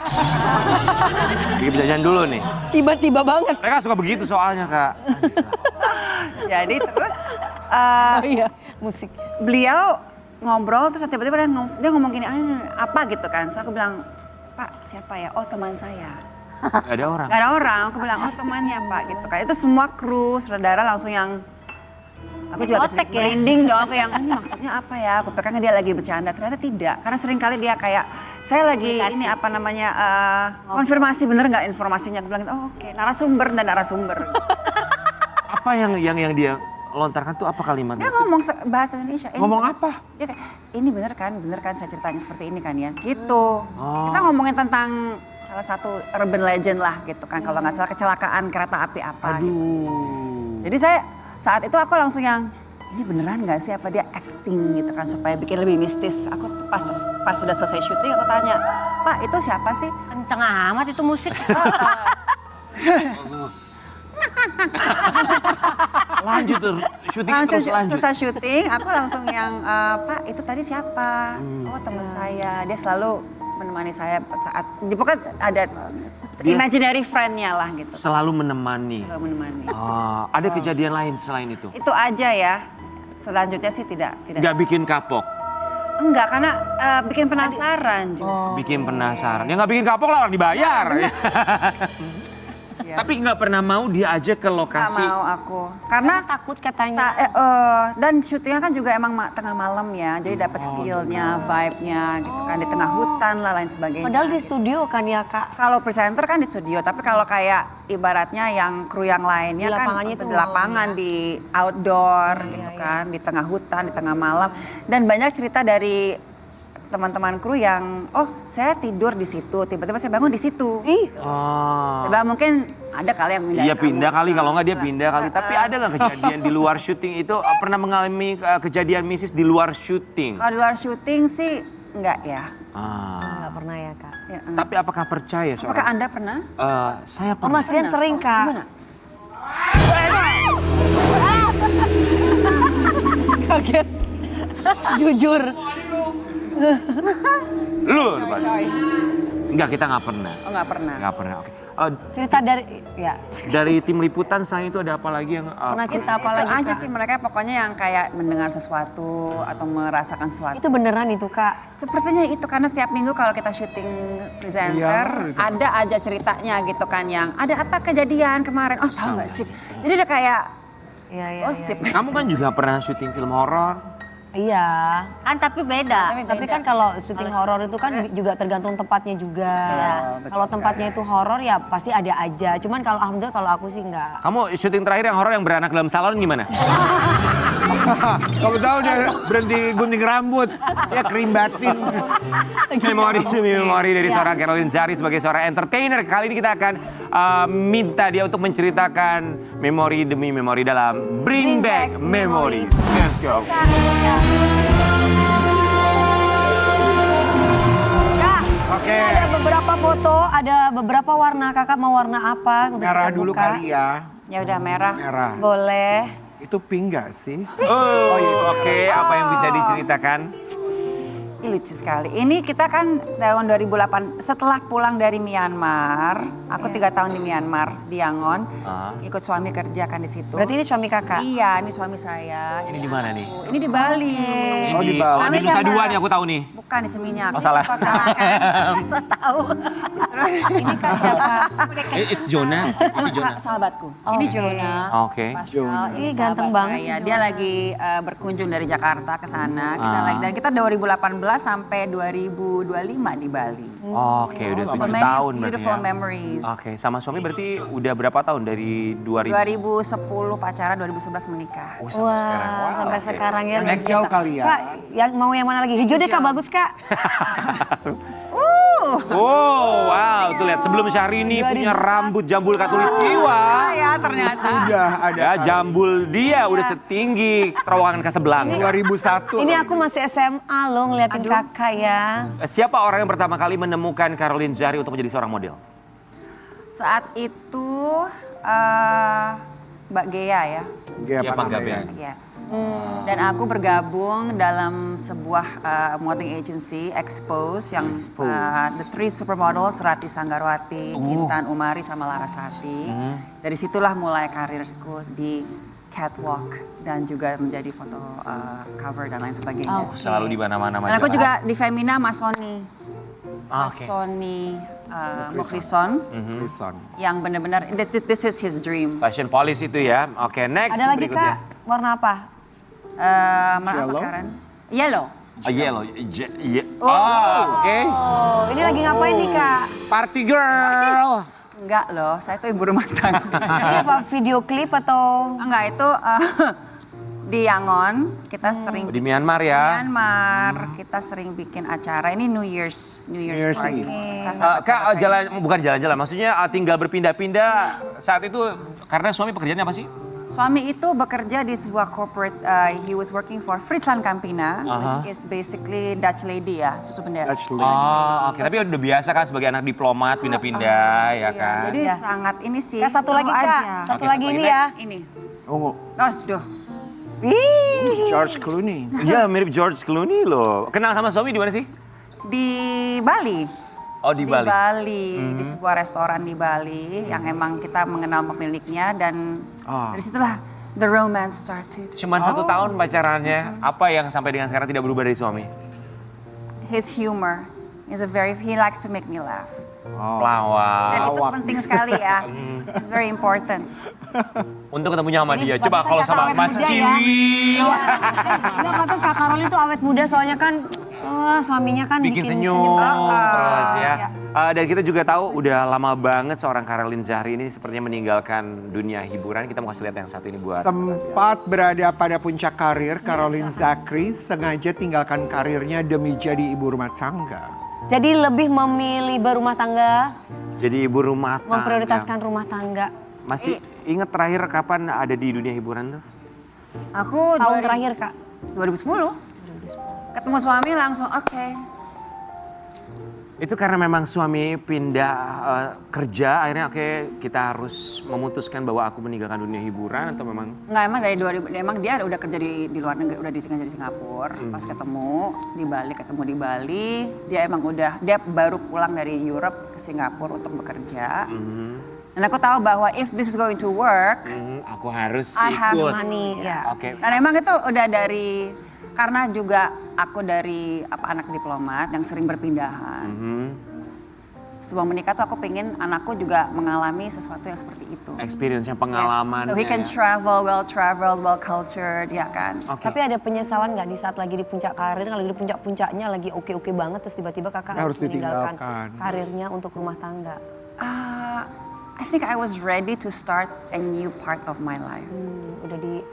Bikin jajan dulu nih. Tiba-tiba banget. Mereka suka begitu soalnya Kak. jadi terus Iya, musik. beliau ngobrol terus tiba-tiba dia ngomong gini, apa gitu kan. So aku bilang, Pak siapa ya? Oh teman saya. Gak ada orang. Gak ada orang, aku bilang, oh temannya Pak gitu kan. Itu semua kru, saudara langsung yang, aku juga Otek ya? merinding dong, aku yang ini maksudnya apa ya? Aku pikir dia lagi bercanda, ternyata tidak. Karena sering kali dia kayak, saya lagi ini apa namanya, konfirmasi bener nggak informasinya. Aku bilang, oh oke, narasumber dan narasumber. Apa yang dia lontarkan tuh apa kalimatnya? Dia ngomong bahasa Indonesia. Ngomong apa? Dia kayak, ini bener kan saya ceritanya seperti ini kan ya, gitu. Kita ngomongin tentang salah satu urban legend lah gitu kan, kalau nggak salah kecelakaan kereta api apa gitu. Jadi saya saat itu aku langsung yang, ini beneran nggak sih apa dia acting gitu kan supaya bikin lebih mistis. Aku pas sudah selesai syuting aku tanya, Pak itu siapa sih? Kenceng amat itu musik. Lanjut tuh, syutingnya terus lanjut. Setelah syuting aku langsung yang, Pak itu tadi siapa? Oh teman saya, dia selalu menemani saya saat, pokoknya ada imaginary friend-nya lah gitu. Selalu menemani. Selalu menemani. Ada kejadian lain selain itu? Itu aja ya. Selanjutnya sih tidak. Gak bikin kapok? Enggak, karena bikin penasaran justru. Bikin penasaran. Ya gak bikin kapok lah orang dibayar. Tapi gak pernah mau dia aja ke Nggak lokasi. mau aku. Karena Takut katanya. dan syutingnya kan juga emang tengah malam ya. Jadi dapat feel-nya, vibe-nya gitu kan. Di tengah hutan lah lain sebagainya. Padahal di studio kan ya Kak. Kalau presenter kan di studio, tapi kalau kayak ibaratnya yang kru yang lainnya Di kan lapangannya itu di lapangan, di outdoor gitu kan, di tengah hutan, di tengah malam. Dan banyak cerita dari teman-teman kru yang, oh saya tidur di situ, tiba-tiba saya bangun di situ. Saya bilang mungkin ada kali yang pindah. Iya pindah kali, kalau nggak dia pindah kali. Tapi ada nggak kejadian di luar syuting itu, pernah mengalami kejadian mistis di luar syuting? Kalau di luar syuting sih enggak ya. Nggak pernah ya Kak. Ya, Tapi apakah percaya Apakah seorang? Anda pernah? Saya Oh Mas pernah. Rian sering Kak. Gimana? Kaget. Jujur. Lu? Enggak, kita nggak pernah. Oh nggak pernah. Nggak pernah, oke. Cerita dari, ya Dari tim liputan selain itu ada apa lagi yang... pernah cerita apa Itu lagi aja Kak? sih mereka pokoknya yang kayak mendengar sesuatu atau merasakan sesuatu. Itu beneran itu Kak. Sepertinya itu karena setiap minggu kalau kita syuting presenter ada aja ceritanya gitu kan yang ada apa kejadian kemarin. Oh tahu nggak sih? Jadi udah kayak Iya. gosip. Kamu kan juga pernah syuting film horor. Iya. Kan tapi beda. Tapi kan kalau syuting horor itu kan juga tergantung tempatnya juga. Kalau tempatnya itu horor ya pasti ada aja. Cuman kalau alhamdulillah kalau aku sih enggak. Kamu syuting terakhir yang horor yang beranak dalam salon gimana? Kamu tahu dia berhenti gunting rambut. Ya kerimbatin. Memori demi memori dari seorang Caroline Zachary sebagai seorang entertainer. Kali ini kita akan minta dia untuk menceritakan memori demi memori dalam Bring Back Memories. Let's go. Kak, Oke. ini ada beberapa foto, ada beberapa warna. Kakak mau warna apa? Untuk Merah kita dulu buka? kali ya. Ya udah merah. Merah. Boleh. Itu pink gak sih? Oke, apa yang bisa diceritakan? Ini lucu sekali. Ini kita kan tahun 2008 setelah pulang dari Myanmar. Aku 3 tahun di Myanmar di Yangon. Ikut suami kerja kan di situ. Berarti ini suami kakak? Iya, ini suami saya. Ini di mana nih? Ini di Bali. Oh, di bawah. Di Nusa Dua nih aku tahu nih. Bukan di Seminyak. Oh, salah. Saya tahu. Ini kak siapa? It's Jonah. Itu Jonah. Sahabatku. Ini Jonah. Oke. Pascal, Ini ganteng sahabat banget saya. sih Dia lagi berkunjung dari Jakarta ke sana. Dan kita 2018 sampai 2025 di Bali. Oke, udah 7 So many tahun berarti beautiful ya. memories. Oke, sama suami berarti udah berapa tahun dari 2000? 2010 pacaran, 2011 menikah. Oh, sampai sekarang. Wah, Wow, sampai oke. sekarang ya. luar Next biasa. jauh kali ya. Kak, yang mau yang mana lagi? Hijau deh kak, bagus kak. Oh, wow, tuh lihat sebelum Syahrini punya rambut jambul katulistiwa. Ya ternyata. Sudah ada. Ya, jambul dia udah setinggi terowongan Kasablanca. 2001. Ini aku masih SMA loh ngeliatin kakak ya. Siapa orang yang pertama kali menemukan Caroline Zachary untuk menjadi seorang model? Saat itu Mbak Gea ya. Gea Gea Panggabean. Yes. Dan aku bergabung dalam sebuah modeling agency, Expose, yang the three supermodels, Rati Sanggarwati, Intan Umari, sama Larasati. Dari situlah mulai karirku di catwalk dan juga menjadi foto cover dan lain sebagainya. Selalu di mana-mana. Dan aku juga di Femina Mas Sony. Mas Oke. Sony Mukhlison, Lison. yang benar-benar, this is his dream. Fashion police itu ya. Oke, next Ada lagi berikutnya. kak, warna apa? Mana apa Yellow? Karen? Yellow. Yellow. Oke. Oh, ini lagi ngapain nih kak? Party girl. Enggak loh, saya tuh ibu rumah tangga. Ini apa video klip atau? Enggak, itu di Yangon kita sering Di Myanmar ya. Myanmar, kita sering bikin acara. Ini New Year's Year's party. Eve. Kita Kak, sahabat-sahabat saya. jalan bukan jalan-jalan, maksudnya tinggal berpindah-pindah saat itu karena suami pekerjaannya apa sih? Suami itu bekerja di sebuah corporate, he was working for Friesland Campina, which is basically Dutch lady ya, susu bendera. Dutch lady. Oh, oke. Tapi udah biasa kan sebagai anak diplomat pindah-pindah ya Iya, kan. jadi sangat ini sih. Kak satu seru lagi kak, aja. satu Oke, lagi satu ini lagi ya. next. Ini. Ungu. Oh, duh. George Clooney. Iya, mirip George Clooney loh. Kenal sama suami di mana sih? Di Bali. Oh, di Bali. Di sebuah restoran di Bali yang emang kita mengenal pemiliknya dan dari situlah the romance started. Cuman 1 tahun pacarannya. Apa yang sampai dengan sekarang tidak berubah dari suami? His humor is he likes to make me laugh. Pelawak. Dan itu penting sekali ya. It's very important. Untuk ketemunya sama dia. Coba pantesan kalau kata sama awet Mas muda ya. Kiwi. Enggak kata kak Karol itu awet muda soalnya kan suaminya kan Bikin senyum terus ya. Dan kita juga tahu udah lama banget seorang Caroline Zachary ini sepertinya meninggalkan dunia hiburan. Kita mau kasih lihat yang satu ini buat. Sempat berada pada puncak karir, Caroline Zachary sengaja tinggalkan karirnya demi jadi ibu rumah tangga. Jadi lebih memilih berumah tangga, Jadi ibu rumah tangga. memprioritaskan rumah tangga. Masih ingat terakhir kapan ada di dunia hiburan tuh? Aku Tahun terakhir kak. 2010. Ketemu suami langsung oke. Itu karena memang suami pindah kerja, akhirnya oke kita harus memutuskan bahwa aku meninggalkan dunia hiburan atau memang? Enggak, emang dari 2000, emang dia udah kerja di luar negeri, udah di Singapura. Pas ketemu di Bali, dia emang dia baru pulang dari Europe ke Singapura untuk bekerja. Dan aku tahu bahwa if this is going to work, Aku harus I have ikut. money. Ya. Oke. Dan emang itu udah dari, karena juga aku dari anak diplomat yang sering berpindahan. Sebelum menikah tuh aku pengen anakku juga mengalami sesuatu yang seperti itu. Experience-nya, pengalaman. So he can traveled, well cultured, ya kan. Tapi ada penyesalan nggak di saat lagi di puncak karir, kalau di puncak-puncaknya lagi oke-oke banget terus tiba-tiba kakak Harus harus meninggalkan ditinggalkan. karirnya untuk rumah tangga. I think I was ready to start a new part of my life.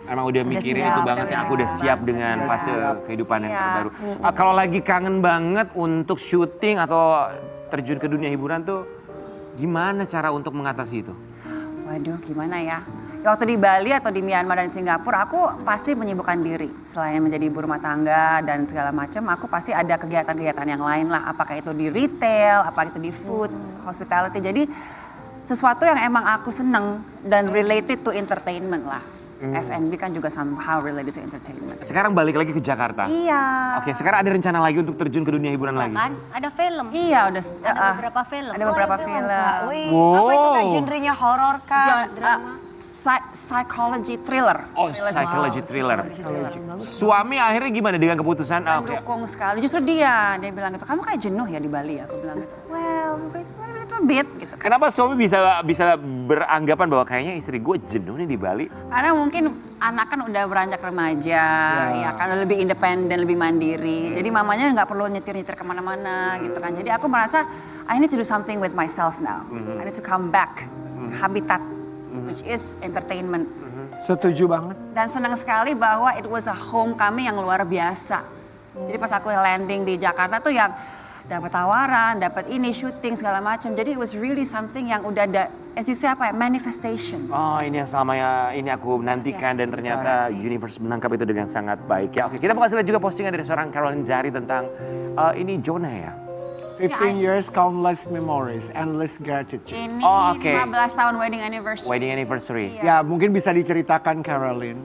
Emang udah mikirin siap, itu banget ya, aku udah siap dengan fase kehidupan yang Iya. terbaru. Kalau lagi kangen banget untuk syuting atau terjun ke dunia hiburan tuh gimana cara untuk mengatasi itu? Waduh, gimana ya? Ya, waktu di Bali atau di Myanmar dan Singapura, aku pasti menyibukkan diri. Selain menjadi ibu rumah tangga dan segala macam, aku pasti ada kegiatan-kegiatan yang lain lah. Apakah itu di retail, apakah itu di food, hospitality. Jadi sesuatu yang emang aku seneng dan related to entertainment lah. F&B kan juga somehow related to entertainment. Sekarang balik lagi ke Jakarta. Iya. Oke, sekarang ada rencana lagi untuk terjun ke dunia hiburan lagi? Kan ada film. Iya, udah Ada beberapa film. Ada beberapa film. Wih, Wow. apa itu kayak genrenya horor kah? Psychology thriller. Oh, psychology thriller. Suami akhirnya gimana dengan keputusan? Mendukung sekali. Justru dia bilang gitu, kamu kayak jenuh ya di Bali. Aku bilang gitu, well, a bit gitu. Kenapa suami bisa beranggapan bahwa kayaknya istri gue jenuh nih di Bali? Karena mungkin anak kan udah beranjak remaja, ya kan lebih independen, lebih mandiri. Jadi mamanya nggak perlu nyetir-nyetir kemana-mana gitu kan. Jadi aku merasa I need to do something with myself now. I need to come back ke habitat, which is entertainment. Setuju banget. Dan senang sekali bahwa it was a home kami yang luar biasa. Jadi pas aku landing di Jakarta tuh yang dapat tawaran, dapat ini syuting segala macam. Jadi it was really something yang udah ada, as you say apa ya, manifestation. Oh, ini yang selama ini aku nantikan dan ternyata universe menangkap itu dengan sangat baik ya. Oke, kita bakal lihat juga postingan dari seorang Caroline Zari tentang ini Jonah ya. 15 years, countless memories, endless gratitude. Ini Oh, oke. 15 tahun wedding anniversary. Wedding anniversary. Ya, mungkin bisa diceritakan Caroline.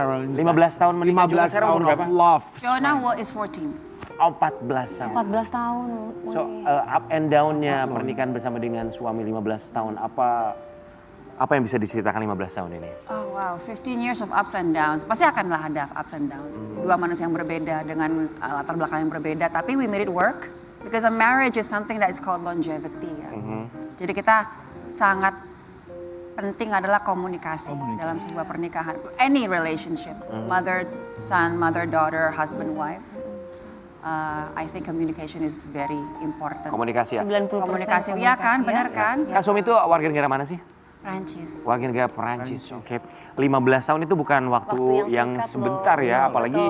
15 tahun menikah juga 15 sekarang tahun umur of berapa? love. Jonah is 14. Oh, 14 tahun. 14 tahun. So, up and down-nya pernikahan bersama dengan suami 15 tahun, apa yang bisa diceritakan 15 tahun ini? Oh wow, 15 years of ups and downs. Pasti akanlah ada ups and downs. Dua manusia yang berbeda dengan latar belakang yang berbeda. Tapi we made it work. Because a marriage is something that is called longevity. Ya. Jadi kita sangat penting adalah komunikasi dalam sebuah pernikahan. Any relationship. Mother, son, mother, daughter, husband, wife. I think communication is very important. Komunikasi ya? 90% Komunikasi, ya kan? Benar kan? Kak suami itu warga negara mana sih? Prancis. Warga negara Perancis. Oke. 15 tahun itu bukan waktu yang sebentar ya, apalagi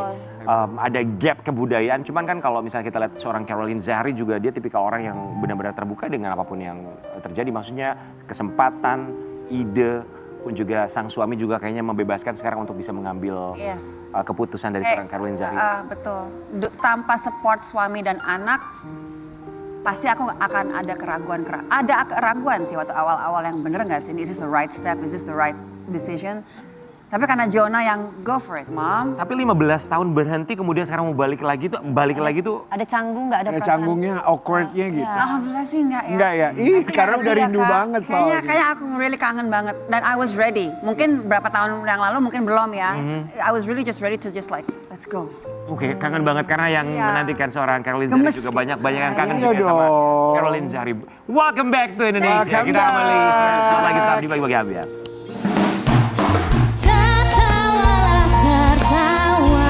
ada gap kebudayaan. Cuman kan kalau misalnya kita lihat seorang Caroline Zari juga dia tipikal orang yang benar-benar terbuka dengan apapun yang terjadi. Maksudnya kesempatan, ide, pun juga sang suami juga kayaknya membebaskan sekarang untuk bisa mengambil keputusan dari seorang Caroline Zari. Betul. Tanpa support suami dan anak, pasti aku akan ada keraguan. Ada keraguan sih waktu awal-awal yang bener nggak sih? Is this the right step? Is this the right decision? Tapi karena Jonah yang go for it, Mom. Tapi 15 tahun berhenti kemudian sekarang mau balik lagi tuh. Ada canggung nggak ada Ada perasaan? canggungnya, awkwardnya gitu. Alhamdulillah sih enggak ya. Enggak ya? Ih, karena udah rindu banget soalnya. Kayaknya aku really kangen banget. Dan I was ready. Mungkin berapa tahun yang lalu mungkin belum ya. I was really just ready to just like, let's go. Oke, kangen banget karena yang menantikan seorang Caroline Zari Gemes juga gitu. banyak yang kangen Iya juga sama dong. Caroline Zari. Welcome back to Indonesia. Welcome Kita kembali back. selamat lagi tetap di Bagi-Bagi Ambiar. Tertawalah tertawa.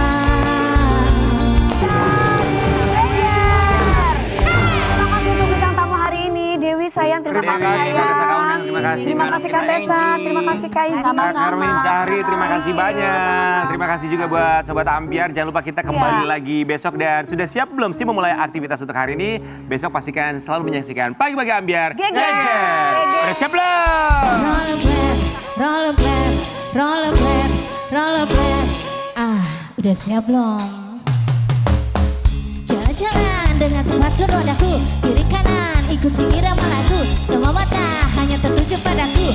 Terima kasih untuk bintang tamu hari ini. Dewi sayang, terima kasih sayang. Terima kasih. Terima kasih Kak Tessa, terima kasih Kak Inci. Caroline Zari, terima kasih banyak. Terima kasih juga buat Sobat Ambiar. Jangan lupa kita kembali lagi besok. Dan sudah siap belum sih memulai aktivitas untuk hari ini? Besok pastikan selalu menyaksikan Pagi-Pagi Ambiar. Geger. Udah siap belum? Rollerblade, rollerblade, rollerblade. Udah siap belum? Jalan-jalan dengan sepatu rodaku, kiri kanan ikuti irama lagu. Semua mata hanya tertuju padaku.